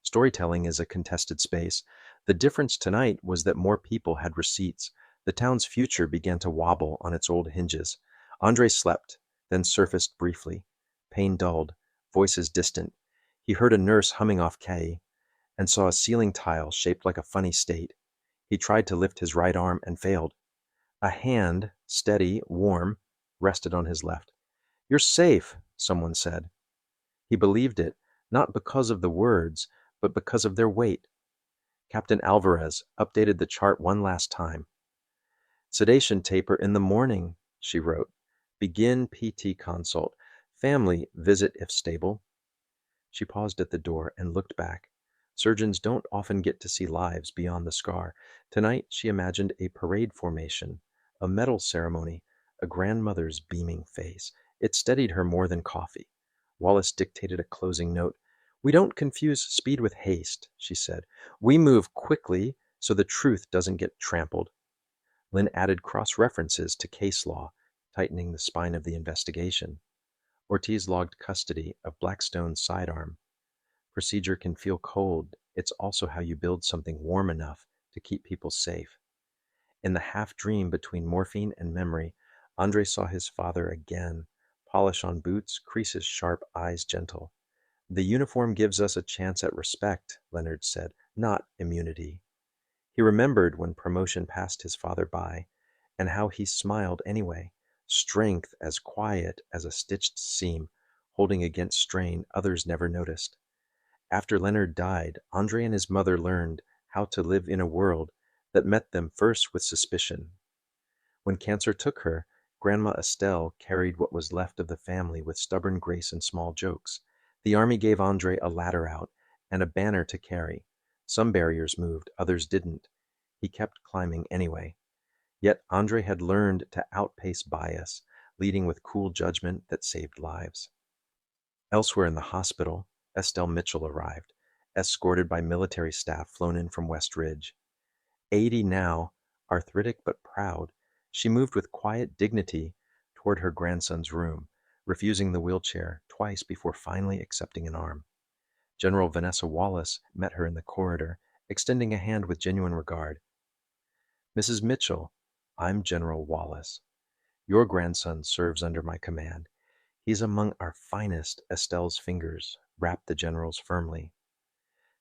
Storytelling is a contested space. The difference tonight was that more people had receipts. The town's future began to wobble on its old hinges. Andre slept, then surfaced briefly. Pain dulled, voices distant. He heard a nurse humming off K and saw a ceiling tile shaped like a funny state. He tried to lift his right arm and failed. A hand, steady, warm, rested on his left. "You're safe," someone said. He believed it, not because of the words, but because of their weight. Captain Alvarez updated the chart one last time. "Sedation taper in the morning," she wrote. "Begin PT consult. Family visit if stable." She paused at the door and looked back. Surgeons don't often get to see lives beyond the scar. Tonight she imagined a parade formation, a medal ceremony, a grandmother's beaming face. It steadied her more than coffee. Wallace dictated a closing note. "We don't confuse speed with haste," she said. "We move quickly so the truth doesn't get trampled." Lynn added cross-references to case law, tightening the spine of the investigation. Ortiz logged custody of Blackstone's sidearm. Procedure can feel cold. It's also how you build something warm enough to keep people safe. In the half-dream between morphine and memory, Andre saw his father again. Polish on boots, creases sharp, eyes gentle. "The uniform gives us a chance at respect," Leonard said, "not immunity." He remembered when promotion passed his father by, and how he smiled anyway, strength as quiet as a stitched seam, holding against strain others never noticed. After Leonard died, Andre and his mother learned how to live in a world that met them first with suspicion. When cancer took her, Grandma Estelle carried what was left of the family with stubborn grace and small jokes. The army gave Andre a ladder out and a banner to carry. Some barriers moved, others didn't. He kept climbing anyway. Yet Andre had learned to outpace bias, leading with cool judgment that saved lives. Elsewhere in the hospital, Estelle Mitchell arrived, escorted by military staff flown in from West Ridge. 80 now, arthritic but proud, she moved with quiet dignity toward her grandson's room, refusing the wheelchair twice before finally accepting an arm. General Vanessa Wallace met her in the corridor, extending a hand with genuine regard. "Mrs. Mitchell, I'm General Wallace. Your grandson serves under my command. He's among our finest." Estelle's fingers wrapped the general's firmly.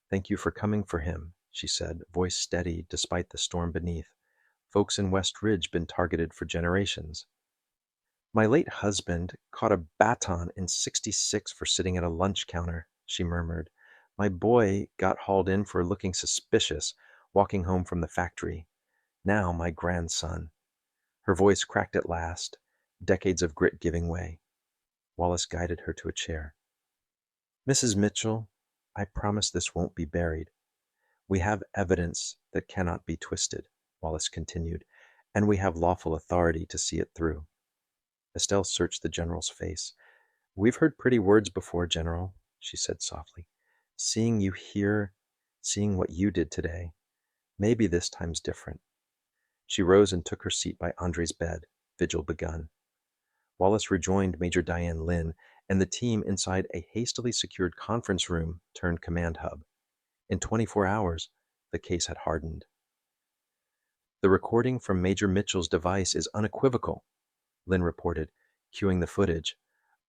"Thank you for coming for him," she said, voice steady despite the storm beneath. "Folks in West Ridge been targeted for generations." "My late husband caught a baton in '66 for sitting at a lunch counter," she murmured. "My boy got hauled in for looking suspicious, walking home from the factory. Now my grandson." Her voice cracked at last, decades of grit giving way. Wallace guided her to a chair. "Mrs. Mitchell, I promise this won't be buried. We have evidence that cannot be twisted," Wallace continued, "and we have lawful authority to see it through." Estelle searched the general's face. "We've heard pretty words before, General," she said softly. "Seeing you here, seeing what you did today, maybe this time's different." She rose and took her seat by Andre's bed, vigil begun. Wallace rejoined Major Diane Lynn and the team inside a hastily secured conference room turned command hub. In 24 hours, the case had hardened. "The recording from Major Mitchell's device is unequivocal," Lynn reported, cueing the footage.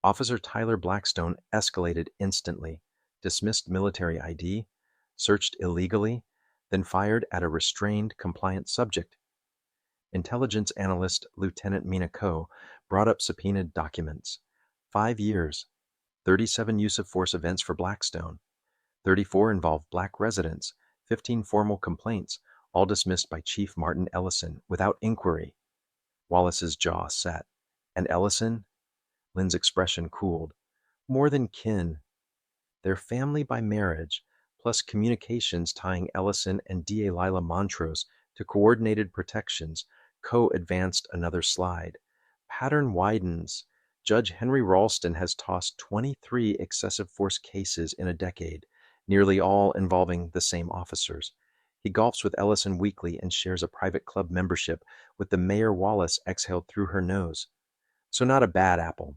"Officer Tyler Blackstone escalated instantly, dismissed military ID, searched illegally, then fired at a restrained, compliant subject. Intelligence analyst Lieutenant Mina Ko brought up subpoenaed documents. 5 years, 37 use of force events for Blackstone. 34 involved black residents, 15 formal complaints, all dismissed by Chief Martin Ellison without inquiry." Wallace's jaw set. "And Ellison?" Lynn's expression cooled. "More than kin. Their family by marriage, plus communications tying Ellison and DA Lila Montrose to coordinated protections, co-advanced another slide. Pattern widens. Judge Henry Ralston has tossed 23 excessive force cases in a decade, nearly all involving the same officers. He golfs with Ellison weekly and shares a private club membership with the Mayor Wallace exhaled through her nose. So not a bad apple.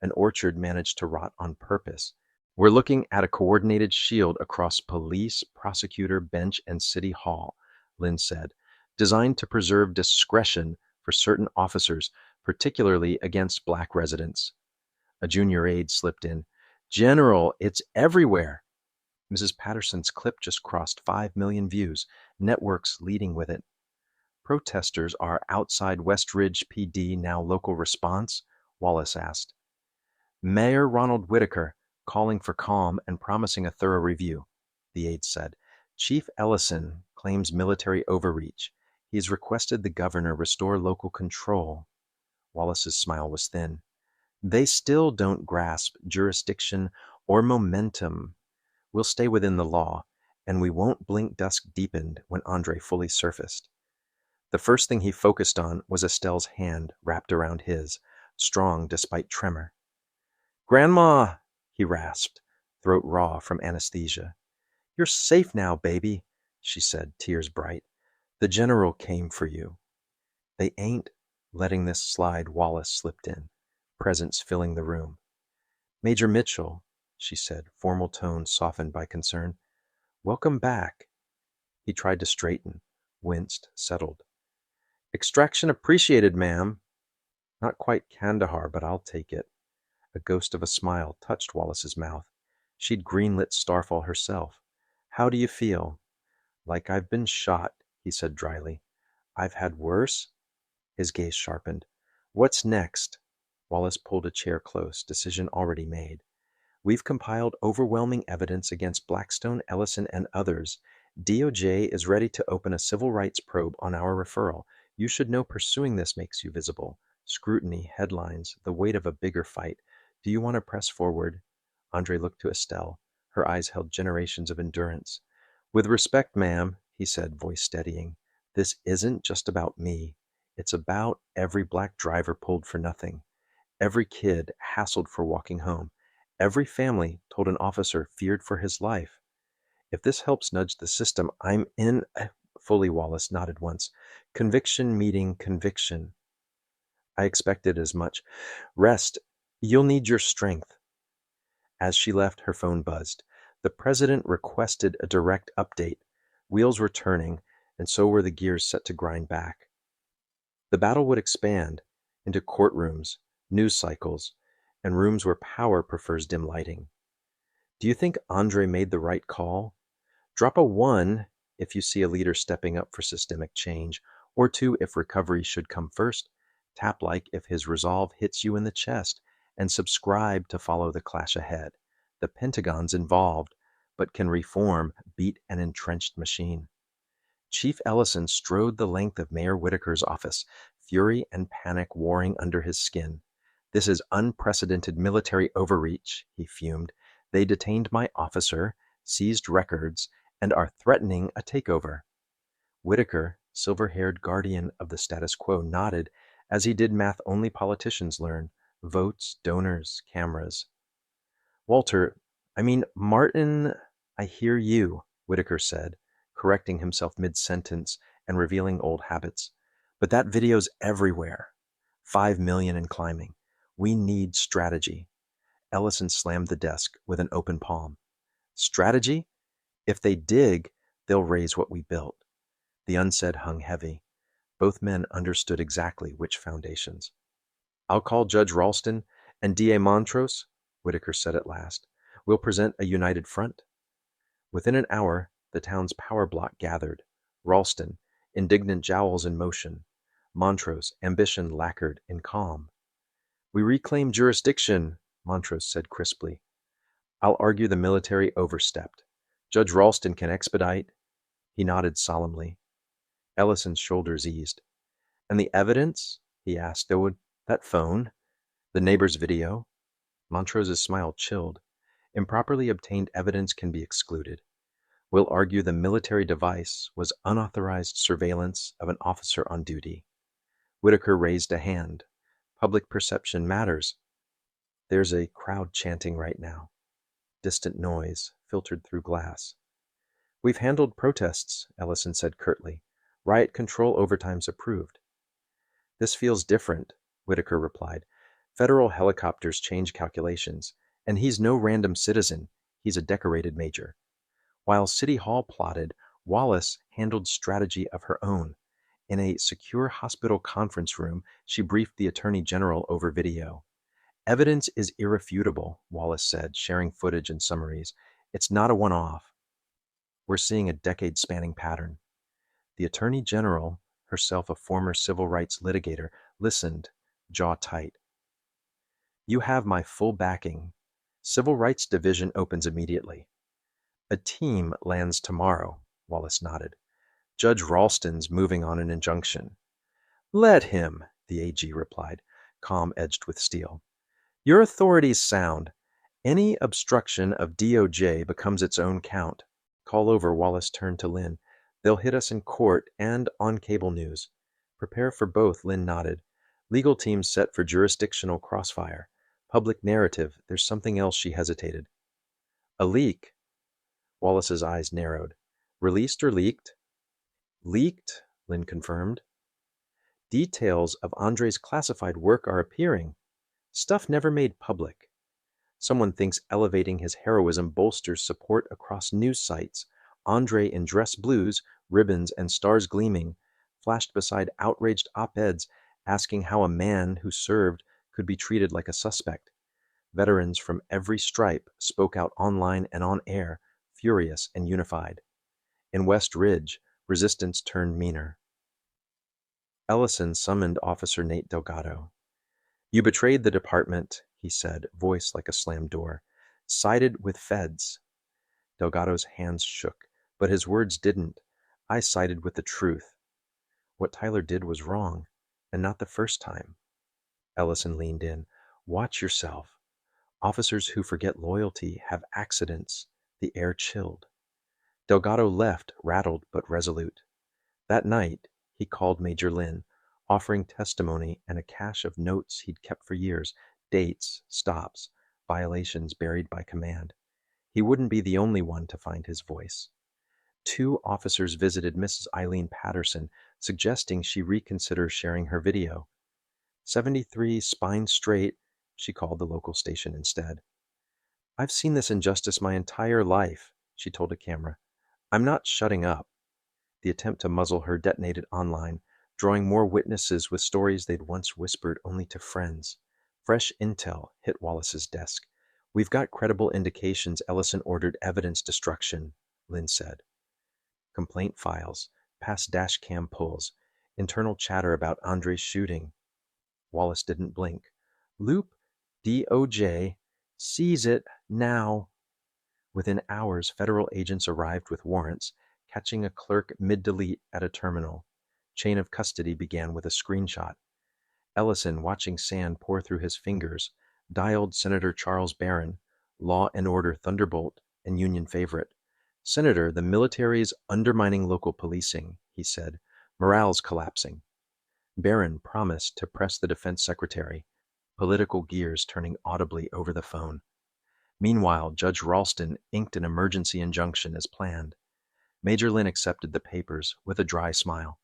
An orchard managed to rot on purpose. We're looking at a coordinated shield across police, prosecutor, bench, and city hall, Lynn said, designed to preserve discretion for certain officers, particularly against black residents. A junior aide slipped in. General, it's everywhere. Mrs. Patterson's clip just crossed 5 million views, networks leading with it. Protesters are outside West Ridge PD, now local response? Wallace asked. Mayor Ronald Whitaker, calling for calm and promising a thorough review, the aide said. Chief Ellison claims military overreach. He has requested the governor restore local control. Wallace's smile was thin. They still don't grasp jurisdiction or momentum. We'll stay within the law, and we won't blink dusk deepened when Andre fully surfaced. The first thing he focused on was Estelle's hand wrapped around his, strong despite tremor. Grandma, he rasped, throat raw from anesthesia. You're safe now, baby, she said, tears bright. The general came for you. They ain't letting this slide, Wallace slipped in, presence filling the room. Major Mitchell, she said, formal tone softened by concern. Welcome back. He tried to straighten, winced, settled. Extraction appreciated, ma'am. Not quite Kandahar, but I'll take it. A ghost of a smile touched Wallace's mouth. She'd greenlit Starfall herself. How do you feel? Like I've been shot, he said dryly. I've had worse? His gaze sharpened. What's next? Wallace pulled a chair close, decision already made. We've compiled overwhelming evidence against Blackstone, Ellison, and others. DOJ is ready to open a civil rights probe on our referral. You should know pursuing this makes you visible. Scrutiny, headlines, the weight of a bigger fight. Do you want to press forward? Andre looked to Estelle. Her eyes held generations of endurance. With respect, ma'am, he said, voice steadying, this isn't just about me. It's about every black driver pulled for nothing. Every kid hassled for walking home. Every family told an officer feared for his life. If this helps nudge the system, I'm in. Fully, Wallace nodded once. Conviction meeting conviction. I expected as much. Rest. You'll need your strength. As she left, her phone buzzed. The president requested a direct update. Wheels were turning, and so were the gears set to grind back. The battle would expand into courtrooms, news cycles, and rooms where power prefers dim lighting. Do you think Andre made the right call? Drop a 1 if you see a leader stepping up for systemic change, or 2 if recovery should come first. Tap like if his resolve hits you in the chest, and subscribe to follow the clash ahead. The Pentagon's involved, but can reform, beat an entrenched machine. Chief Ellison strode the length of Mayor Whitaker's office, fury and panic warring under his skin. This is unprecedented military overreach, he fumed. They detained my officer, seized records, and are threatening a takeover. Whitaker, silver-haired guardian of the status quo, nodded, as he did math only politicians learn. Votes, donors, cameras. Martin, I hear you, Whitaker said, correcting himself mid-sentence and revealing old habits. But that video's everywhere. 5 million and climbing. We need strategy. Ellison slammed the desk with an open palm. Strategy? If they dig, they'll raise what we built. The unsaid hung heavy. Both men understood exactly which foundations. I'll call Judge Ralston and D.A. Montrose, Whitaker said at last. We'll present a united front. Within an hour, the town's power block gathered. Ralston, indignant jowls in motion. Montrose, ambition lacquered in calm. We reclaim jurisdiction, Montrose said crisply. I'll argue the military overstepped. Judge Ralston can expedite. He nodded solemnly. Ellison's shoulders eased. And the evidence? He asked. That phone? The neighbor's video? Montrose's smile chilled. Improperly obtained evidence can be excluded. We'll argue the military device was unauthorized surveillance of an officer on duty. Whitaker raised a hand. Public perception matters. There's a crowd chanting right now. Distant noise filtered through glass. We've handled protests, Ellison said curtly. Riot control overtime's approved. This feels different, Whitaker replied. Federal helicopters change calculations, and he's no random citizen. He's a decorated major. While City Hall plotted, Wallace handled strategy of her own. In a secure hospital conference room, she briefed the Attorney General over video. Evidence is irrefutable, Wallace said, sharing footage and summaries. It's not a one-off. We're seeing a decade-spanning pattern. The Attorney General, herself a former civil rights litigator, listened, jaw tight. You have my full backing. Civil Rights Division opens immediately. A team lands tomorrow, Wallace nodded. Judge Ralston's moving on an injunction. Let him, the AG replied, calm edged with steel. Your authority's sound. Any obstruction of DOJ becomes its own count. Call over, Wallace turned to Lynn. They'll hit us in court and on cable news. Prepare for both, Lynn nodded. Legal team set for jurisdictional crossfire. Public narrative, there's something else. She hesitated. A leak? Wallace's eyes narrowed. Released or leaked? Leaked, Lynn confirmed. Details of Andre's classified work are appearing. Stuff never made public. Someone thinks elevating his heroism bolsters support across news sites. Andre in dress blues, ribbons, and stars gleaming, flashed beside outraged op-eds asking how a man who served could be treated like a suspect. Veterans from every stripe spoke out online and on air, furious and unified. In West Ridge, resistance turned meaner. Ellison summoned Officer Nate Delgado. You betrayed the department, he said, voice like a slammed door. Sided with feds. Delgado's hands shook, but his words didn't. I sided with the truth. What Tyler did was wrong, and not the first time. Ellison leaned in. Watch yourself. Officers who forget loyalty have accidents. The air chilled. Delgado left, rattled but resolute. That night, he called Major Lynn, offering testimony and a cache of notes he'd kept for years, dates, stops, violations buried by command. He wouldn't be the only one to find his voice. 2 officers visited Mrs. Eileen Patterson, suggesting she reconsider sharing her video. 73 spine straight, she called the local station instead. I've seen this injustice my entire life, she told a camera. I'm not shutting up. The attempt to muzzle her detonated online, drawing more witnesses with stories they'd once whispered only to friends. Fresh intel hit Wallace's desk. We've got credible indications Ellison ordered evidence destruction, Lynn said. Complaint files, past dash cam pulls, internal chatter about Andre's shooting. Wallace didn't blink. Loop, DOJ, seize it now. Within hours, federal agents arrived with warrants, catching a clerk mid-delete at a terminal. Chain of custody began with a screenshot. Ellison, watching sand pour through his fingers, dialed Senator Charles Barron, Law and Order Thunderbolt and Union favorite. Senator, the military's undermining local policing, he said. Morale's collapsing. Barron promised to press the defense secretary, political gears turning audibly over the phone. Meanwhile, Judge Ralston inked an emergency injunction as planned. Major Lynn accepted the papers with a dry smile.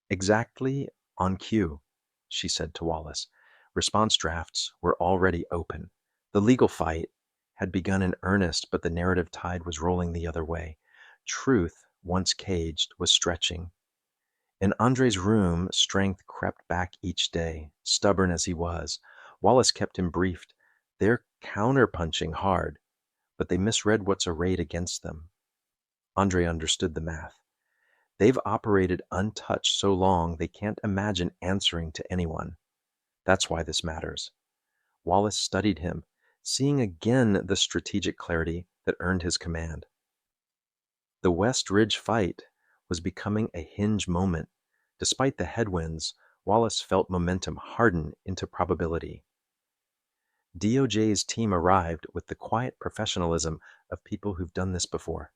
Exactly on cue, she said to Wallace. Response drafts were already open. The legal fight had begun in earnest, but the narrative tide was rolling the other way. Truth, once caged, was stretching. In Andre's room, strength crept back each day, stubborn as he was. Wallace kept him briefed. They're counterpunching hard, but they misread what's arrayed against them. Andre understood the math. They've operated untouched so long they can't imagine answering to anyone. That's why this matters. Wallace studied him, seeing again the strategic clarity that earned his command. The West Ridge fight was becoming a hinge moment. Despite the headwinds, Wallace felt momentum harden into probability. DOJ's team arrived with the quiet professionalism of people who've done this before.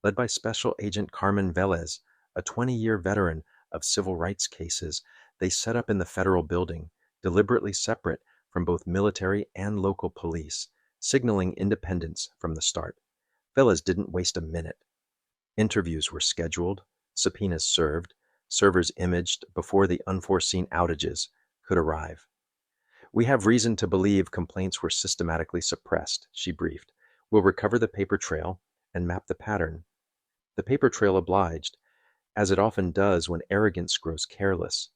Led by Special Agent Carmen Velez, a 20-year veteran of civil rights cases, they set up in the federal building, deliberately separate from both military and local police, signaling independence from the start. Velez didn't waste a minute. Interviews were scheduled, subpoenas served, servers imaged before the unforeseen outages could arrive. "We have reason to believe complaints were systematically suppressed," she briefed. "We'll recover the paper trail and map the pattern." The paper trail obliged, as it often does when arrogance grows careless.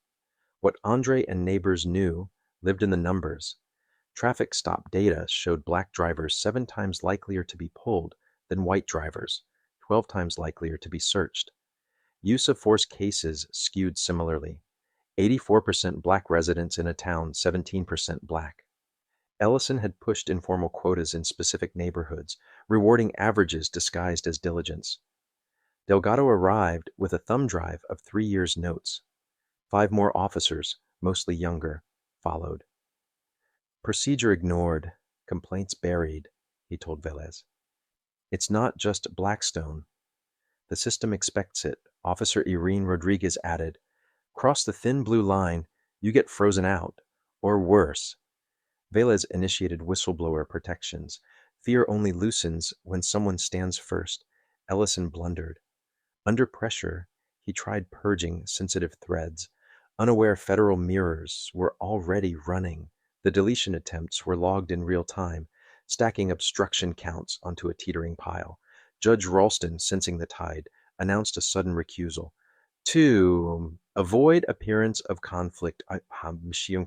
What Andre and neighbors knew lived in the numbers. Traffic stop data showed black drivers 7 times likelier to be pulled than white drivers, 12 times likelier to be searched. Use of force cases skewed similarly. 84% black residents in a town, 17% black. Ellison had pushed informal quotas in specific neighborhoods, rewarding averages disguised as diligence. Delgado arrived with a thumb drive of 3 years' notes. 5 more officers, mostly younger, followed. "Procedure ignored, complaints buried," he told Velez. "It's not just Blackstone. The system expects it," Officer Irene Rodriguez added. "Cross the thin blue line, you get frozen out. Or worse." Velez initiated whistleblower protections. Fear only loosens when someone stands first. Ellison blundered. Under pressure, he tried purging sensitive threads. Unaware federal mirrors were already running. The deletion attempts were logged in real time, stacking obstruction counts onto a teetering pile. Judge Ralston, sensing the tide, announced a sudden recusal. To avoid appearance of conflict,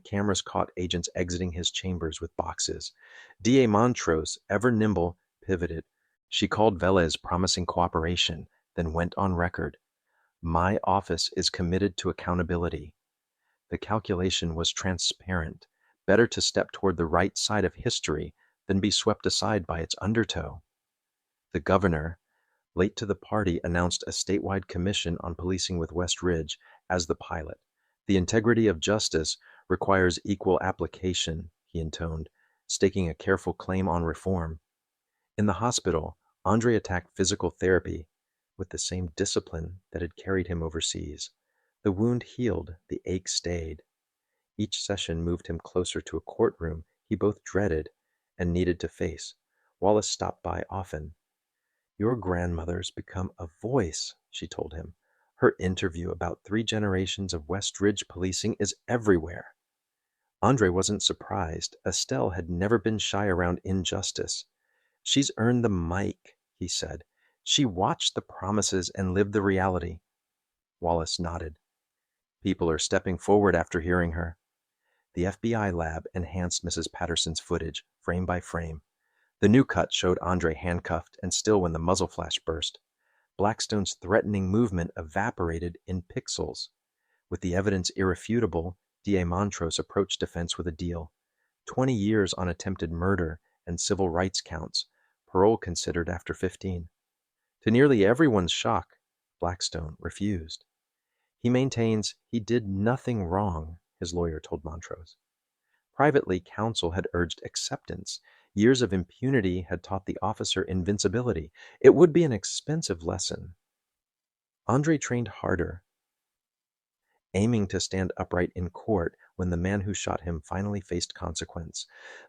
cameras caught agents exiting his chambers with boxes. DA Montrose, ever nimble, pivoted. She called Velez, promising cooperation, then went on record. "My office is committed to accountability." The calculation was transparent. Better to step toward the right side of history than be swept aside by its undertow. The governor, late to the party, announced a statewide commission on policing with West Ridge as the pilot. "The integrity of justice requires equal application," he intoned, staking a careful claim on reform. In the hospital, Andre attacked physical therapy with the same discipline that had carried him overseas. The wound healed, the ache stayed. Each session moved him closer to a courtroom he both dreaded and needed to face. Wallace stopped by often. "Your grandmother's become a voice," she told him. "Her interview about 3 generations of West Ridge policing is everywhere." Andre wasn't surprised. Estelle had never been shy around injustice. "She's earned the mic," he said. "She watched the promises and lived the reality." Wallace nodded. "People are stepping forward after hearing her." The FBI lab enhanced Mrs. Patterson's footage, frame by frame. The new cut showed Andre handcuffed and still when the muzzle flash burst. Blackstone's threatening movement evaporated in pixels. With the evidence irrefutable, DA Montrose approached defense with a deal. 20 years on attempted murder and civil rights counts, parole considered after 15. To nearly everyone's shock, Blackstone refused. "He maintains he did nothing wrong," his lawyer told Montrose. Privately, counsel had urged acceptance. Years of impunity had taught the officer invincibility. It would be an expensive lesson. Andre trained harder, aiming to stand upright in court when the man who shot him finally faced consequence.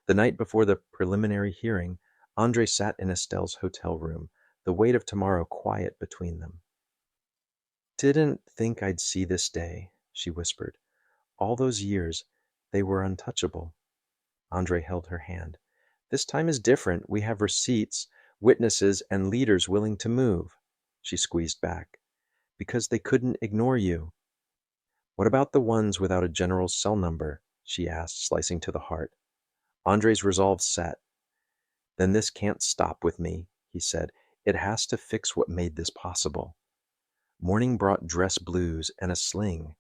The night before the preliminary hearing, Andre sat in Estelle's hotel room, the weight of tomorrow quiet between them. "Didn't think I'd see this day," she whispered. "All those years, they were untouchable." Andre held her hand. "This time is different. We have receipts, witnesses, and leaders willing to move." She squeezed back. "Because they couldn't ignore you." "What about the ones without a general's cell number?" she asked, slicing to the heart. Andre's resolve set. "Then this can't stop with me," he said. "It has to fix what made this possible." Morning brought dress blues and a sling.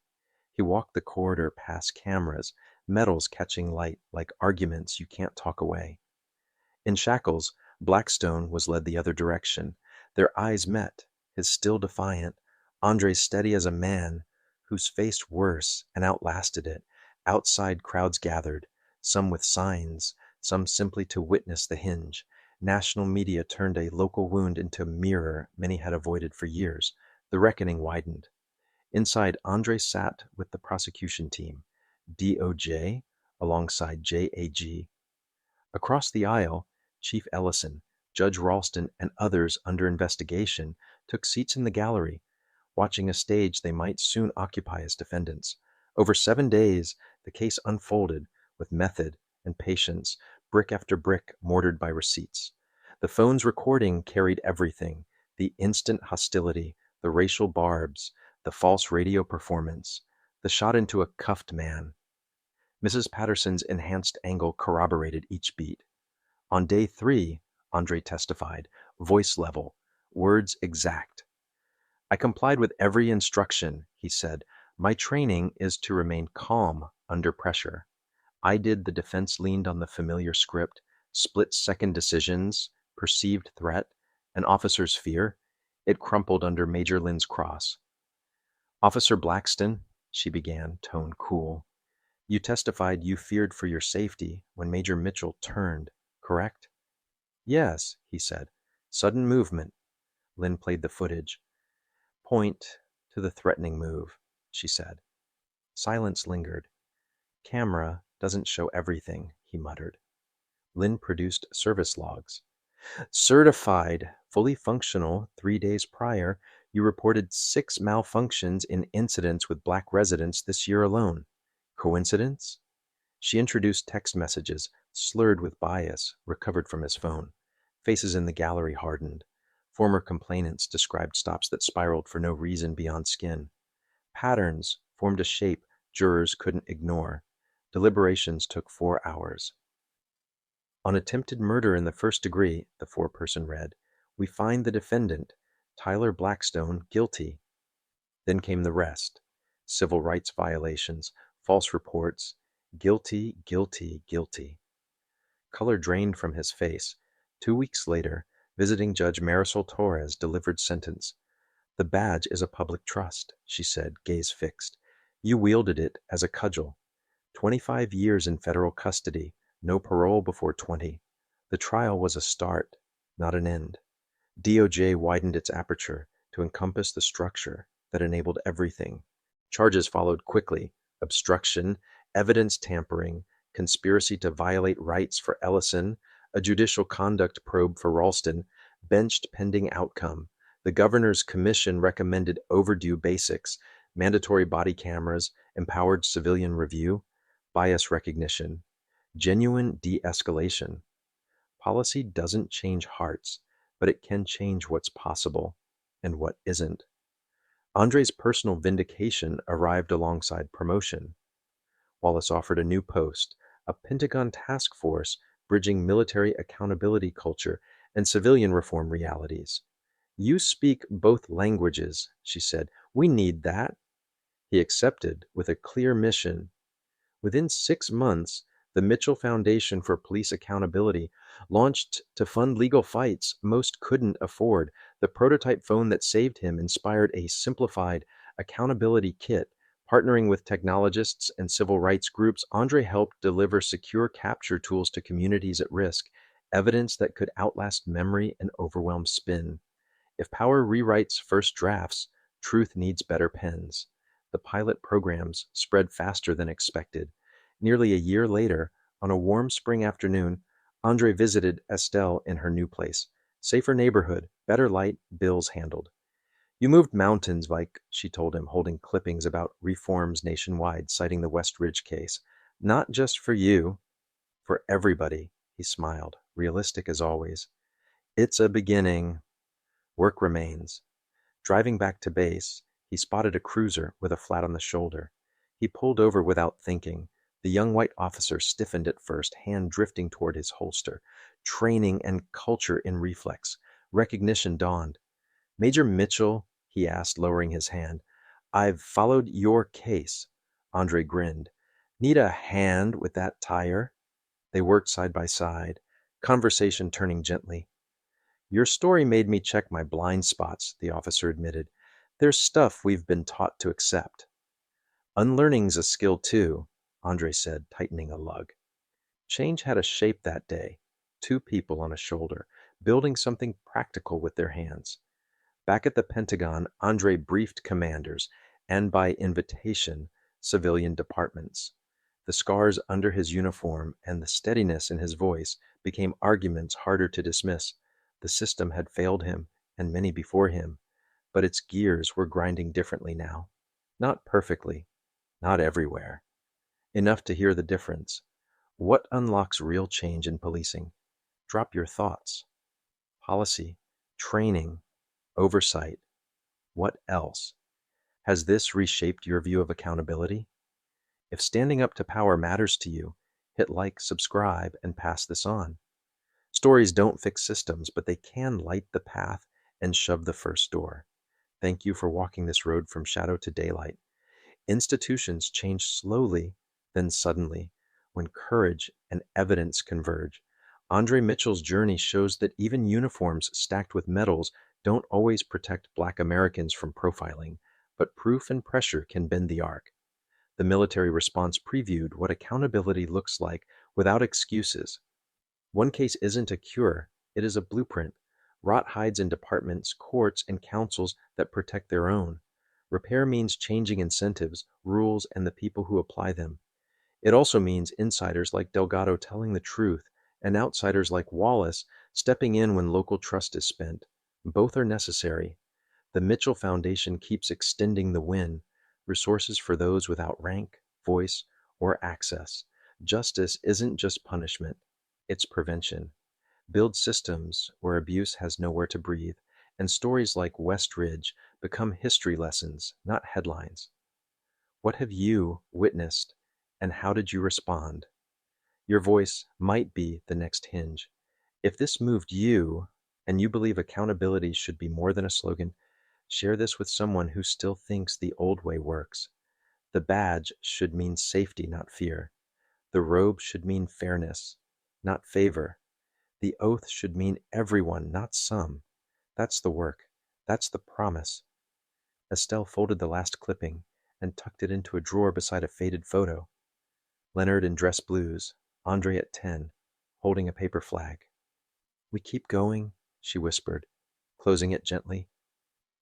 He walked the corridor past cameras, metals catching light like arguments you can't talk away. In shackles, Blackstone was led the other direction. Their eyes met, his still defiant, Andre's steady as a man who's faced worse and outlasted it. Outside crowds gathered, some with signs, some simply to witness the hinge. National media turned a local wound into a mirror many had avoided for years. The reckoning widened. Inside, Andre sat with the prosecution team, DOJ alongside JAG. Across the aisle, Chief Ellison, Judge Ralston, and others under investigation took seats in the gallery, watching a stage they might soon occupy as defendants. Over 7 days, the case unfolded with method and patience, brick after brick mortared by receipts. The phone's recording carried everything: the instant hostility, the racial barbs, the false radio performance, the shot into a cuffed man. Mrs. Patterson's enhanced angle corroborated each beat. On day 3, Andre testified, voice level, words exact. "I complied with every instruction," he said. "My training is to remain calm under pressure. I did." The defense leaned on the familiar script: split-second decisions, perceived threat, an officer's fear. It crumpled under Major Lynn's cross. "Officer Blackston," she began, tone cool, "you testified you feared for your safety when Major Mitchell turned, correct?" "Yes," he said. "Sudden movement." Lynn played the footage. "Point to the threatening move," she said. Silence lingered. "Camera doesn't show everything," he muttered. Lynn produced service logs. "Certified, fully functional 3 days prior, you reported 6 malfunctions in incidents with black residents this year alone. Coincidence?" She introduced text messages, slurred with bias, recovered from his phone. Faces in the gallery hardened. Former complainants described stops that spiraled for no reason beyond skin. Patterns formed a shape jurors couldn't ignore. Deliberations took 4 hours. "On attempted murder in the first degree," the foreperson read, "we find the defendant, Tyler Blackstone, guilty." Then came the rest: civil rights violations, false reports, guilty, guilty, guilty. Color drained from his face. 2 weeks later, visiting Judge Marisol Torres delivered sentence. "The badge is a public trust," she said, gaze fixed. "You wielded it as a cudgel. 25 years in federal custody, no parole before 20. The trial was a start, not an end." DOJ widened its aperture to encompass the structure that enabled everything. Charges followed quickly: obstruction, evidence tampering, conspiracy to violate rights for Ellison, a judicial conduct probe for Ralston, benched pending outcome. The governor's commission recommended overdue basics: mandatory body cameras, empowered civilian review, bias recognition, genuine de-escalation. Policy doesn't change hearts, but it can change what's possible and what isn't. Andre's personal vindication arrived alongside promotion. Wallace offered a new post, a Pentagon task force bridging military accountability culture and civilian reform realities. "You speak both languages," she said. "We need that." He accepted with a clear mission. Within 6 months, the Mitchell Foundation for Police Accountability launched to fund legal fights most couldn't afford. The prototype phone that saved him inspired a simplified accountability kit. Partnering with technologists and civil rights groups, Andre helped deliver secure capture tools to communities at risk, evidence that could outlast memory and overwhelm spin. If power rewrites first drafts, truth needs better pens. The pilot programs spread faster than expected. Nearly a year later, on a warm spring afternoon, Andre visited Estelle in her new place. Safer neighborhood, better light, bills handled. "You moved mountains, Vike," she told him, holding clippings about reforms nationwide, citing the West Ridge case. "Not just for you, for everybody." He smiled, realistic as always. "It's a beginning. Work remains." Driving back to base, he spotted a cruiser with a flat on the shoulder. He pulled over without thinking. The young white officer stiffened at first, hand drifting toward his holster. Training and culture in reflex. Recognition dawned. "Major Mitchell?" he asked, lowering his hand. "I've followed your case." Andre grinned. "Need a hand with that tire?" They worked side by side, conversation turning gently. "Your story made me check my blind spots," the officer admitted. "There's stuff we've been taught to accept." "Unlearning's a skill too," Andre said, tightening a lug. Change had a shape that day. 2 people on a shoulder, building something practical with their hands. Back at the Pentagon, Andre briefed commanders, and by invitation, civilian departments. The scars under his uniform and the steadiness in his voice became arguments harder to dismiss. The system had failed him, and many before him. but its gears were grinding differently now. Not perfectly, not everywhere. Enough to hear the difference. What unlocks real change in policing? Drop your thoughts. Policy, training, oversight. What else? Has this reshaped your view of accountability? If standing up to power matters to you, hit like, subscribe, and pass this on. Stories don't fix systems, but they can light the path and shove the first door. Thank you for walking this road from shadow to daylight. Institutions change slowly, then suddenly, when courage and evidence converge. Andre Mitchell's journey shows that even uniforms stacked with medals don't always protect Black Americans from profiling, but proof and pressure can bend the arc. The military response previewed what accountability looks like without excuses. One case isn't a cure, it is a blueprint. Rot hides in departments, courts, and councils that protect their own. Repair means changing incentives, rules, and the people who apply them. It also means insiders like Delgado telling the truth, and outsiders like Wallace stepping in when local trust is spent. Both are necessary. The Mitchell Foundation keeps extending the win, resources for those without rank, voice, or access. Justice isn't just punishment, it's prevention. Build systems where abuse has nowhere to breathe, and stories like West Ridge become history lessons, not headlines. What have you witnessed, and how did you respond? Your voice might be the next hinge. If this moved you, and you believe accountability should be more than a slogan, share this with someone who still thinks the old way works. The badge should mean safety, not fear. The robe should mean fairness, not favor. The oath should mean everyone, not some. That's the work. That's the promise. Estelle folded the last clipping and tucked it into a drawer beside a faded photo. Leonard in dress blues, Andre at 10, holding a paper flag. We keep going, she whispered, closing it gently.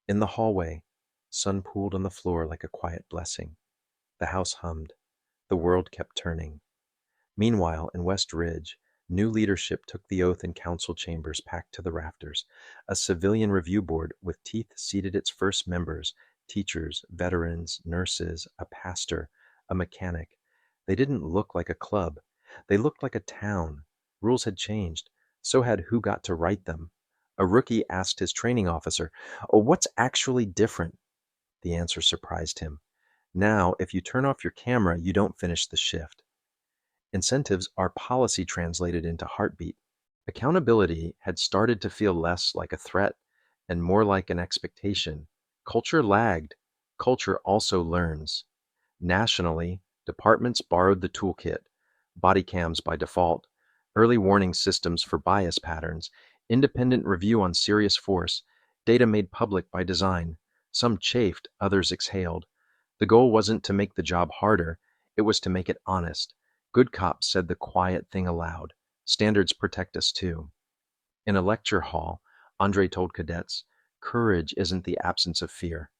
In the hallway, sun pooled on the floor like a quiet blessing. The house hummed. The world kept turning. Meanwhile, in West Ridge, new leadership took the oath in council chambers packed to the rafters. A civilian review board with teeth seated its first members, teachers, veterans, nurses, a pastor, a mechanic. They didn't look like a club. They looked like a town. Rules had changed. So had who got to write them. A rookie asked his training officer, "Oh, what's actually different?" The answer surprised him. Now, if you turn off your camera, you don't finish the shift. Incentives are policy translated into heartbeat. Accountability had started to feel less like a threat and more like an expectation. Culture lagged. Culture also learns. Nationally, departments borrowed the toolkit: body cams by default, early warning systems for bias patterns, independent review on serious force, data made public by design. Some chafed, others exhaled. The goal wasn't to make the job harder, it was to make it honest. Good cops said the quiet thing aloud. Standards protect us too. In a lecture hall, Andre told cadets, courage isn't the absence of fear.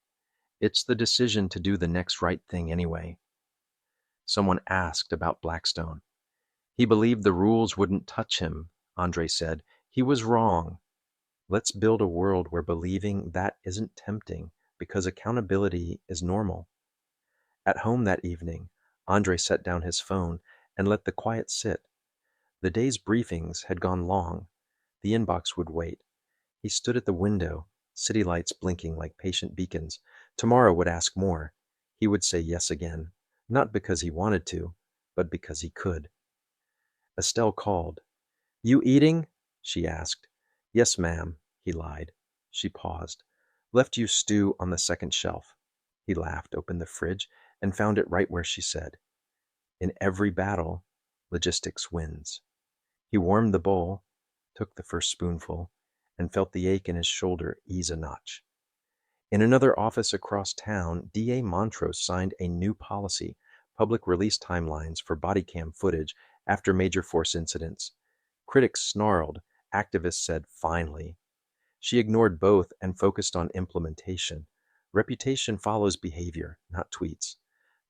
It's the decision to do the next right thing anyway. Someone asked about Blackstone. He believed the rules wouldn't touch him, Andre said. He was wrong. Let's build a world where believing that isn't tempting, because accountability is normal. At home that evening, Andre set down his phone and let the quiet sit. The day's briefings had gone long. The inbox would wait. He stood at the window, city lights blinking like patient beacons. Tomorrow would ask more. He would say yes again, not because he wanted to, but because he could. Estelle called. You eating? She asked. Yes, ma'am, he lied. She paused. Left you stew on the second shelf. He laughed, opened the fridge, and found it right where she said. In every battle, logistics wins. He warmed the bowl, took the first spoonful, and felt the ache in his shoulder ease a notch. In another office across town, DA Montrose signed a new policy: public release timelines for body cam footage after major force incidents. Critics snarled, activists said, finally. She ignored both and focused on implementation. Reputation follows behavior, not tweets.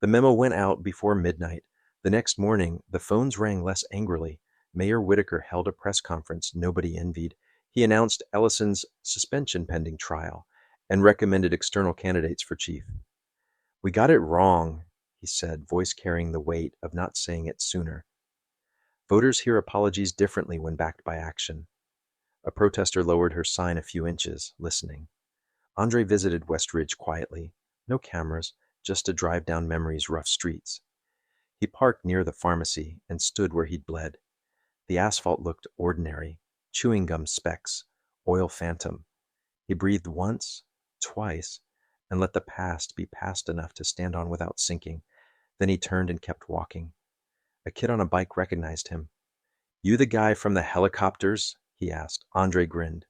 The memo went out before midnight. The next morning, the phones rang less angrily. Mayor Whitaker held a press conference nobody envied. He announced Ellison's suspension pending trial. and recommended external candidates for chief. "We got it wrong," he said, voice carrying the weight of not saying it sooner. Voters hear apologies differently when backed by action. A protester lowered her sign a few inches, listening. Andre visited West Ridge quietly. No cameras, just a drive down memory's rough streets. He parked near the pharmacy and stood where he'd bled. The asphalt looked ordinary, chewing gum specks, oil phantom. He breathed once, twice, and let the past be past enough to stand on without sinking. Then he turned and kept walking. A kid on a bike recognized him. "You the guy from the helicopters?" he asked. Andre grinned.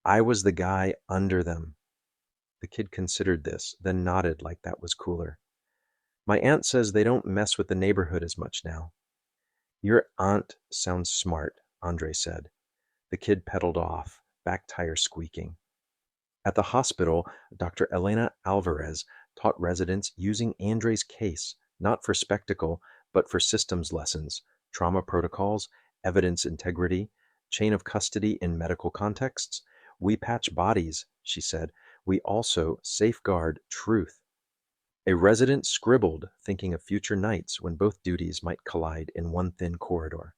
"I was the guy under them." The kid considered this, then nodded like that was cooler. "My aunt says they don't mess with the neighborhood as much now." "Your aunt sounds smart," Andre said. The kid pedaled off, back tire squeaking. At the hospital, Dr. Elena Alvarez taught residents using Andre's case, not for spectacle, but for systems lessons, trauma protocols, evidence integrity, chain of custody in medical contexts. "We patch bodies," she said. "We also safeguard truth." A resident scribbled, thinking of future nights when both duties might collide in one thin corridor.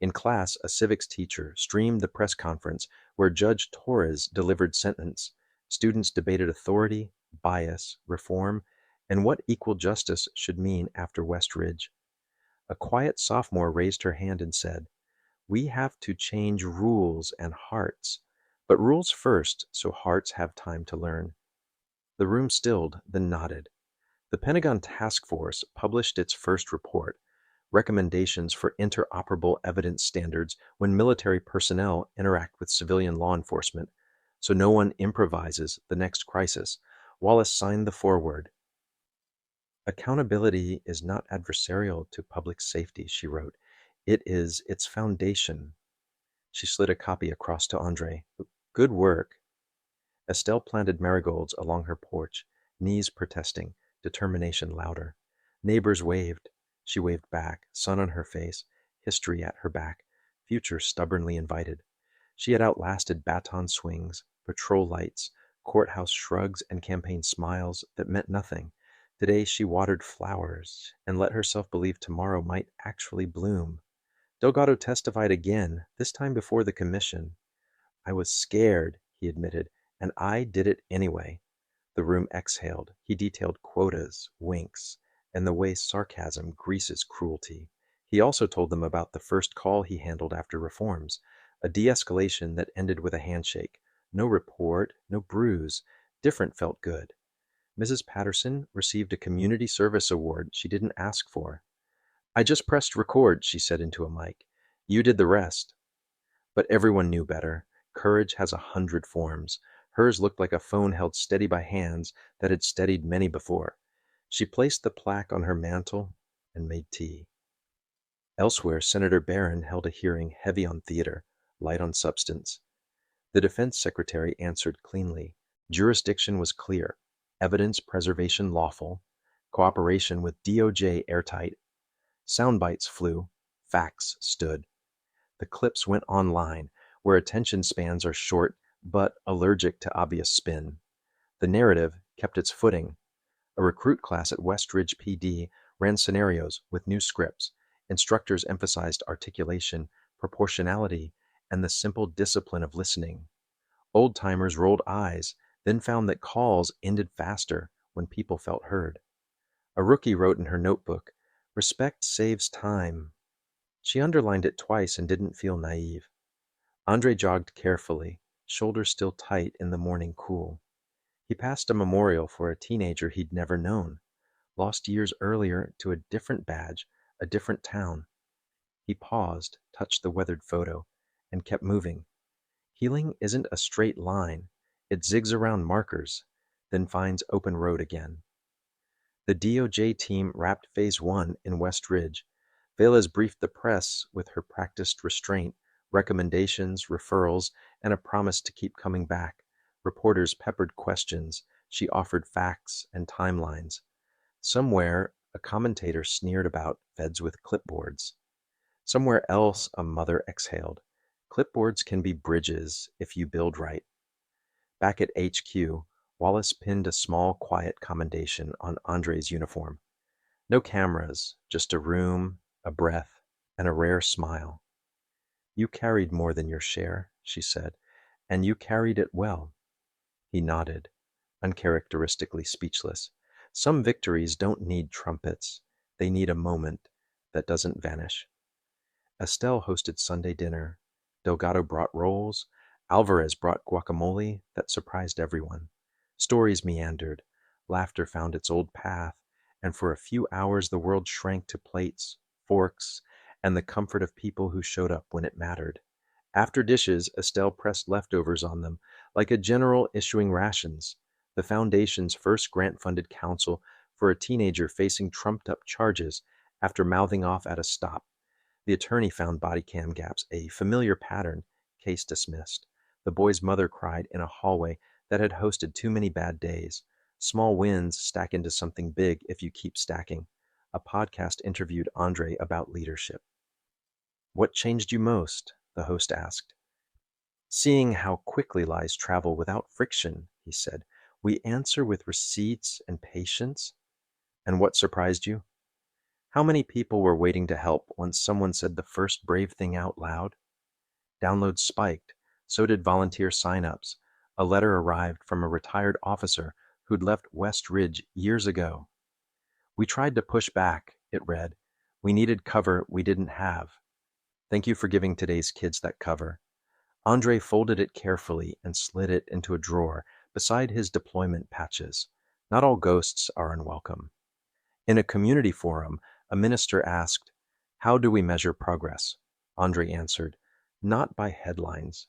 In class, a civics teacher streamed the press conference where Judge Torres delivered sentence. Students debated authority, bias, reform, and what equal justice should mean after West Ridge. A quiet sophomore raised her hand and said, "We have to change rules and hearts, but rules first so hearts have time to learn." The room stilled, then nodded. The Pentagon Task Force published its first report, recommendations for interoperable evidence standards when military personnel interact with civilian law enforcement, so no one improvises the next crisis. Wallace signed the foreword. "Accountability is not adversarial to public safety," she wrote. "It is its foundation." She slid a copy across to Andre. "Good work." Estelle planted marigolds along her porch, knees protesting, determination louder. Neighbors waved. She waved back, sun on her face, history at her back, future stubbornly invited. She had outlasted baton swings, patrol lights, courthouse shrugs, and campaign smiles that meant nothing. Today she watered flowers and let herself believe tomorrow might actually bloom. Delgado testified again, this time before the commission. "I was scared," he admitted, "and I did it anyway." The room exhaled. He detailed quotas, winks, and the way sarcasm greases cruelty. He also told them about the first call he handled after reforms, a de-escalation that ended with a handshake. No report, no bruise. Different felt good. Mrs. Patterson received a community service award she didn't ask for. "I just pressed record," she said into a mic. "You did the rest." But everyone knew better. Courage has 100 forms. Hers looked like a phone held steady by hands that had steadied many before. She placed the plaque on her mantle and made tea. Elsewhere, Senator Barron held a hearing heavy on theater, light on substance. The defense secretary answered cleanly. Jurisdiction was clear. Evidence preservation lawful. Cooperation with DOJ airtight. Sound bites flew. Facts stood. The clips went online, where attention spans are short but allergic to obvious spin. The narrative kept its footing. A recruit class at West Ridge PD ran scenarios with new scripts. Instructors emphasized articulation, proportionality, and the simple discipline of listening. Old-timers rolled eyes, then found that calls ended faster when people felt heard. A rookie wrote in her notebook, "Respect saves time." She underlined it twice and didn't feel naive. Andre jogged carefully, shoulders still tight in the morning cool. He passed a memorial for a teenager he'd never known, lost years earlier to a different badge, a different town. He paused, touched the weathered photo, and kept moving. Healing isn't a straight line. It zigs around markers, then finds open road again. The DOJ team wrapped Phase 1 in West Ridge. Velez briefed the press with her practiced restraint, recommendations, referrals, and a promise to keep coming back. Reporters peppered questions. She offered facts and timelines. Somewhere, a commentator sneered about feds with clipboards. Somewhere else, a mother exhaled. Clipboards can be bridges if you build right. Back at HQ, Wallace pinned a small, quiet commendation on Andre's uniform. No cameras, just a room, a breath, and a rare smile. "You carried more than your share," she said, "and you carried it well." He nodded, uncharacteristically speechless. Some victories don't need trumpets. They need a moment that doesn't vanish. Estelle hosted Sunday dinner. Delgado brought rolls. Alvarez brought guacamole that surprised everyone. Stories meandered. Laughter found its old path, and for a few hours the world shrank to plates, forks, and the comfort of people who showed up when it mattered. After dishes, Estelle pressed leftovers on them, like a general issuing rations, the Foundation's first grant-funded counsel for a teenager facing trumped-up charges after mouthing off at a stop. The attorney found body cam gaps, a familiar pattern, case dismissed. The boy's mother cried in a hallway that had hosted too many bad days. Small wins stack into something big if you keep stacking. A podcast interviewed Andre about leadership. "What changed you most?" the host asked. "Seeing how quickly lies travel without friction," he said. "We answer with receipts and patience." "And what surprised you?" "How many people were waiting to help once someone said the first brave thing out loud?" Downloads spiked. So did volunteer signups. A letter arrived from a retired officer who'd left West Ridge years ago. "We tried to push back," it read. "We needed cover we didn't have. Thank you for giving today's kids that cover." Andre folded it carefully and slid it into a drawer beside his deployment patches. Not all ghosts are unwelcome. In a community forum, a minister asked, "How do we measure progress?" Andre answered, "Not by headlines.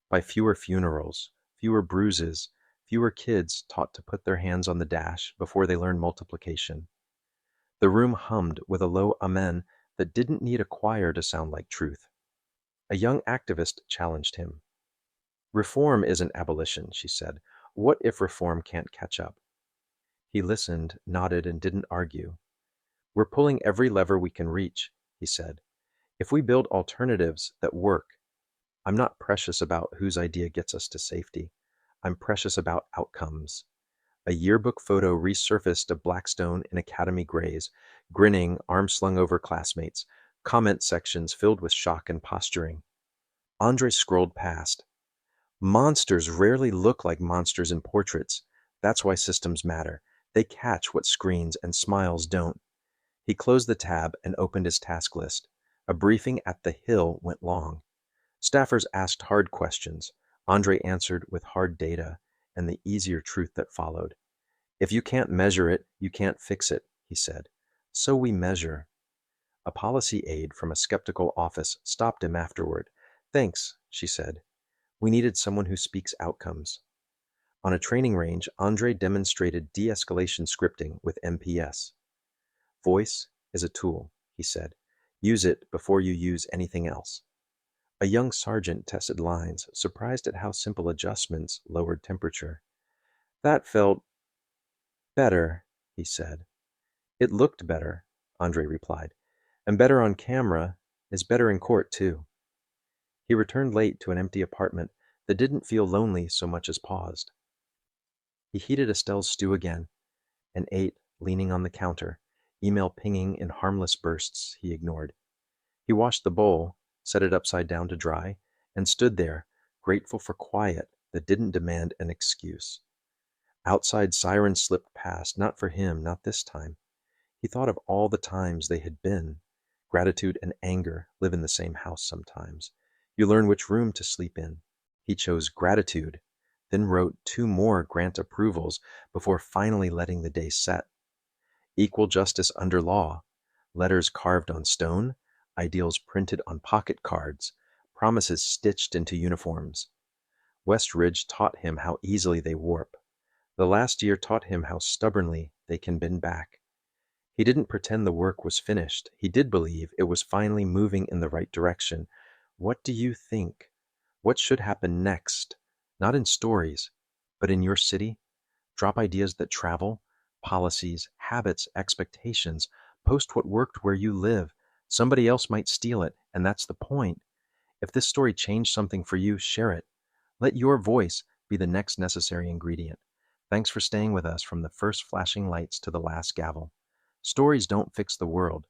By fewer funerals, fewer bruises, fewer kids taught to put their hands on the dash before they learn multiplication." The room hummed with a low amen that didn't need a choir to sound like truth. A young activist challenged him. "Reform isn't abolition," she said. "What if reform can't catch up?" He listened, nodded, and didn't argue. "We're pulling every lever we can reach," he said. "If we build alternatives that work, I'm not precious about whose idea gets us to safety. I'm precious about outcomes." A yearbook photo resurfaced of Blackstone in Academy Grays, grinning, arms slung over classmates, comment sections filled with shock and posturing. Andre scrolled past. "Monsters rarely look like monsters in portraits. That's why systems matter. They catch what screens and smiles don't." He closed the tab and opened his task list. A briefing at the Hill went long. Staffers asked hard questions. Andre answered with hard data and the easier truth that followed. "If you can't measure it, you can't fix it," he said. "So we measure." A policy aide from a skeptical office stopped him afterward. "Thanks," she said. "We needed someone who speaks outcomes." On a training range, Andre demonstrated de-escalation scripting with MPS. "Voice is a tool," he said. "Use it before you use anything else." A young sergeant tested lines, surprised at how simple adjustments lowered temperature. "That felt better," he said. "It looked better," Andre replied. "And better on camera is better in court, too." He returned late to an empty apartment that didn't feel lonely so much as paused. He heated Estelle's stew again and ate, leaning on the counter, email pinging in harmless bursts he ignored. He washed the bowl, set it upside down to dry, and stood there, grateful for quiet that didn't demand an excuse. Outside sirens slipped past, not for him, not this time. He thought of all the times they had been. Gratitude and anger live in the same house sometimes. You learn which room to sleep in. He chose gratitude, then wrote 2 more grant approvals before finally letting the day set. Equal justice under law, letters carved on stone, ideals printed on pocket cards, promises stitched into uniforms. West Ridge taught him how easily they warp. The last year taught him how stubbornly they can bend back. He didn't pretend the work was finished. He did believe it was finally moving in the right direction. What do you think? What should happen next? Not in stories, but in your city? Drop ideas that travel, policies, habits, expectations. Post what worked where you live. Somebody else might steal it, and that's the point. If this story changed something for you, share it. Let your voice be the next necessary ingredient. Thanks for staying with us from the first flashing lights to the last gavel. Stories don't fix the world,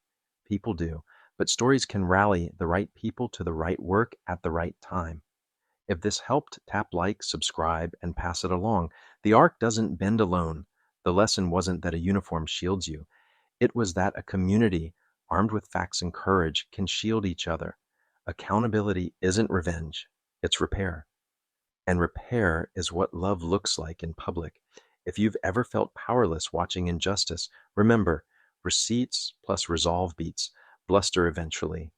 people do, but stories can rally the right people to the right work at the right time. If this helped, tap like, subscribe, and pass it along. The arc doesn't bend alone. The lesson wasn't that a uniform shields you, it was that a community armed with facts and courage can shield each other. Accountability isn't revenge, it's repair. And repair is what love looks like in public. If you've ever felt powerless watching injustice, remember, receipts plus resolve beats bluster eventually.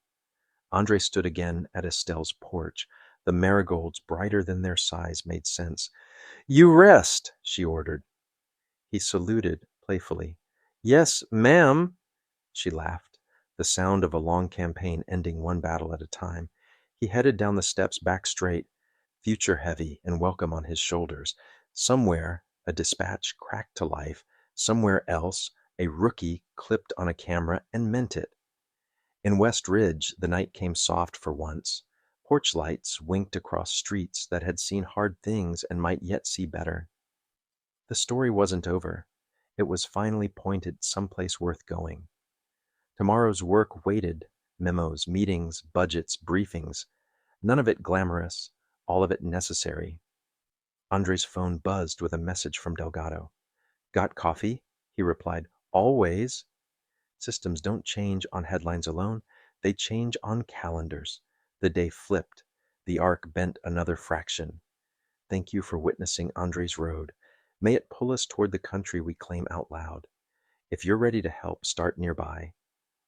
Andre stood again at Estelle's porch. The marigolds, brighter than their size, made sense. You rest, she ordered. He saluted playfully. Yes, ma'am, she laughed, the sound of a long campaign ending one battle at a time. He headed down the steps back straight, future heavy and welcome on his shoulders. Somewhere, a dispatch cracked to life. Somewhere else, a rookie clipped on a camera and meant it. In West Ridge, the night came soft for once. Porch lights winked across streets that had seen hard things and might yet see better. The story wasn't over. It was finally pointed someplace worth going. Tomorrow's work waited: memos, meetings, budgets, briefings. None of it glamorous, all of it necessary. Andre's phone buzzed with a message from Delgado. Got coffee? He replied. Always. Systems don't change on headlines alone, they change on calendars. The day flipped. The arc bent another fraction. Thank you for witnessing Andre's road. May it pull us toward the country we claim out loud. If you're ready to help, start nearby.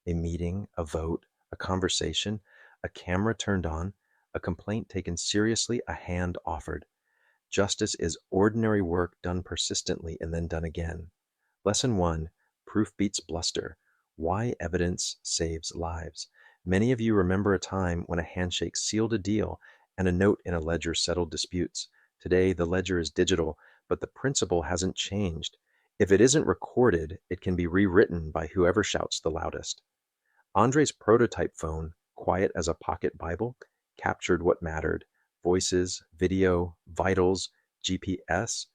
A meeting, a vote, a conversation, a camera turned on, a complaint taken seriously, a hand offered. Justice is ordinary work done persistently and then done again. Lesson 1: Proof beats bluster. Why evidence saves lives. Many of you remember a time when a handshake sealed a deal and a note in a ledger settled disputes. Today, the ledger is digital, but the principle hasn't changed. If it isn't recorded, it can be rewritten by whoever shouts the loudest. Andre's prototype phone, quiet as a pocket Bible, captured what mattered: voices, video, vitals, GPS,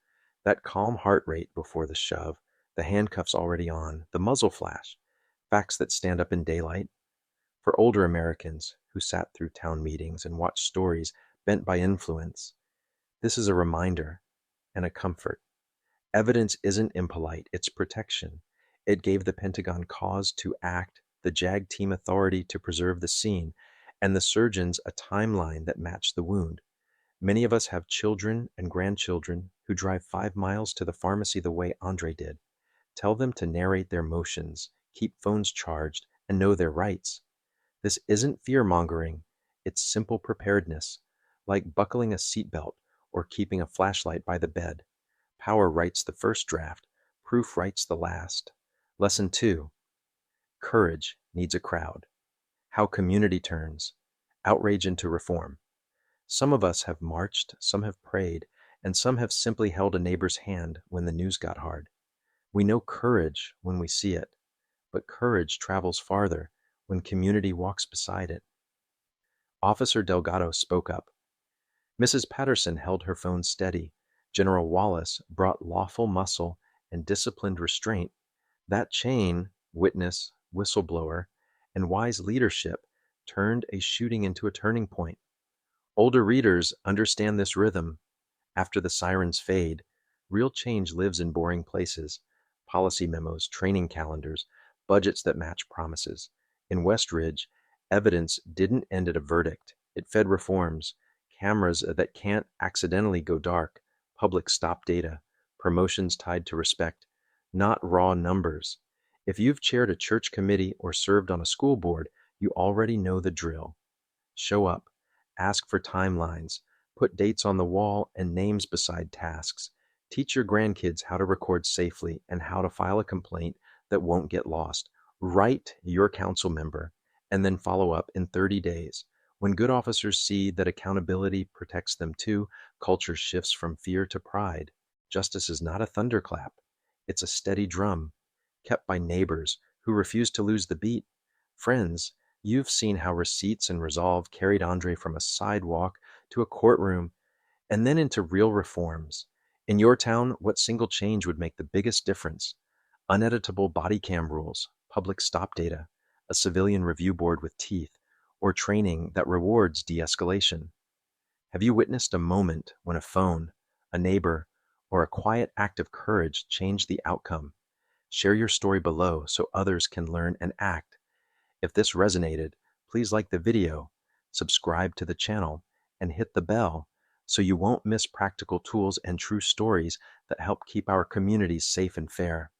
that calm heart rate before the shove, the handcuffs already on, the muzzle flash, facts that stand up in daylight. For older Americans who sat through town meetings and watched stories bent by influence, this is a reminder and a comfort. Evidence isn't impolite, it's protection. It gave the Pentagon cause to act, the JAG team authority to preserve the scene, and the surgeons a timeline that matched the wound. Many of us have children and grandchildren who drive 5 miles to the pharmacy the way Andre did. Tell them to narrate their motions, keep phones charged, and know their rights. This isn't fear-mongering, it's simple preparedness, like buckling a seatbelt or keeping a flashlight by the bed. Power writes the first draft, proof writes the last. Lesson 2: Courage needs a crowd. How community turns outrage into reform. Some of us have marched, some have prayed, and some have simply held a neighbor's hand when the news got hard. We know courage when we see it, but courage travels farther when community walks beside it. Officer Delgado spoke up. Mrs. Patterson held her phone steady. General Wallace brought lawful muscle and disciplined restraint. That chain, witness, whistleblower, and wise leadership turned a shooting into a turning point. Older readers understand this rhythm. After the sirens fade, real change lives in boring places: policy memos, training calendars, budgets that match promises. In West Ridge, evidence didn't end at a verdict. It fed reforms: cameras that can't accidentally go dark, public stop data, promotions tied to respect, not raw numbers. If you've chaired a church committee or served on a school board, you already know the drill. Show up, ask for timelines, put dates on the wall and names beside tasks. Teach your grandkids how to record safely and how to file a complaint that won't get lost. Write your council member and then follow up in 30 days. When good officers see that accountability protects them too, culture shifts from fear to pride. Justice is not a thunderclap. It's a steady drum, kept by neighbors who refuse to lose the beat. Friends, you've seen how receipts and resolve carried Andre from a sidewalk to a courtroom and then into real reforms. In your town, what single change would make the biggest difference? Uneditable body cam rules, public stop data, a civilian review board with teeth, or training that rewards de-escalation? Have you witnessed a moment when a phone, a neighbor, or a quiet act of courage changed the outcome? Share your story below so others can learn and act. If this resonated, please like the video, subscribe to the channel, and hit the bell so you won't miss practical tools and true stories that help keep our communities safe and fair.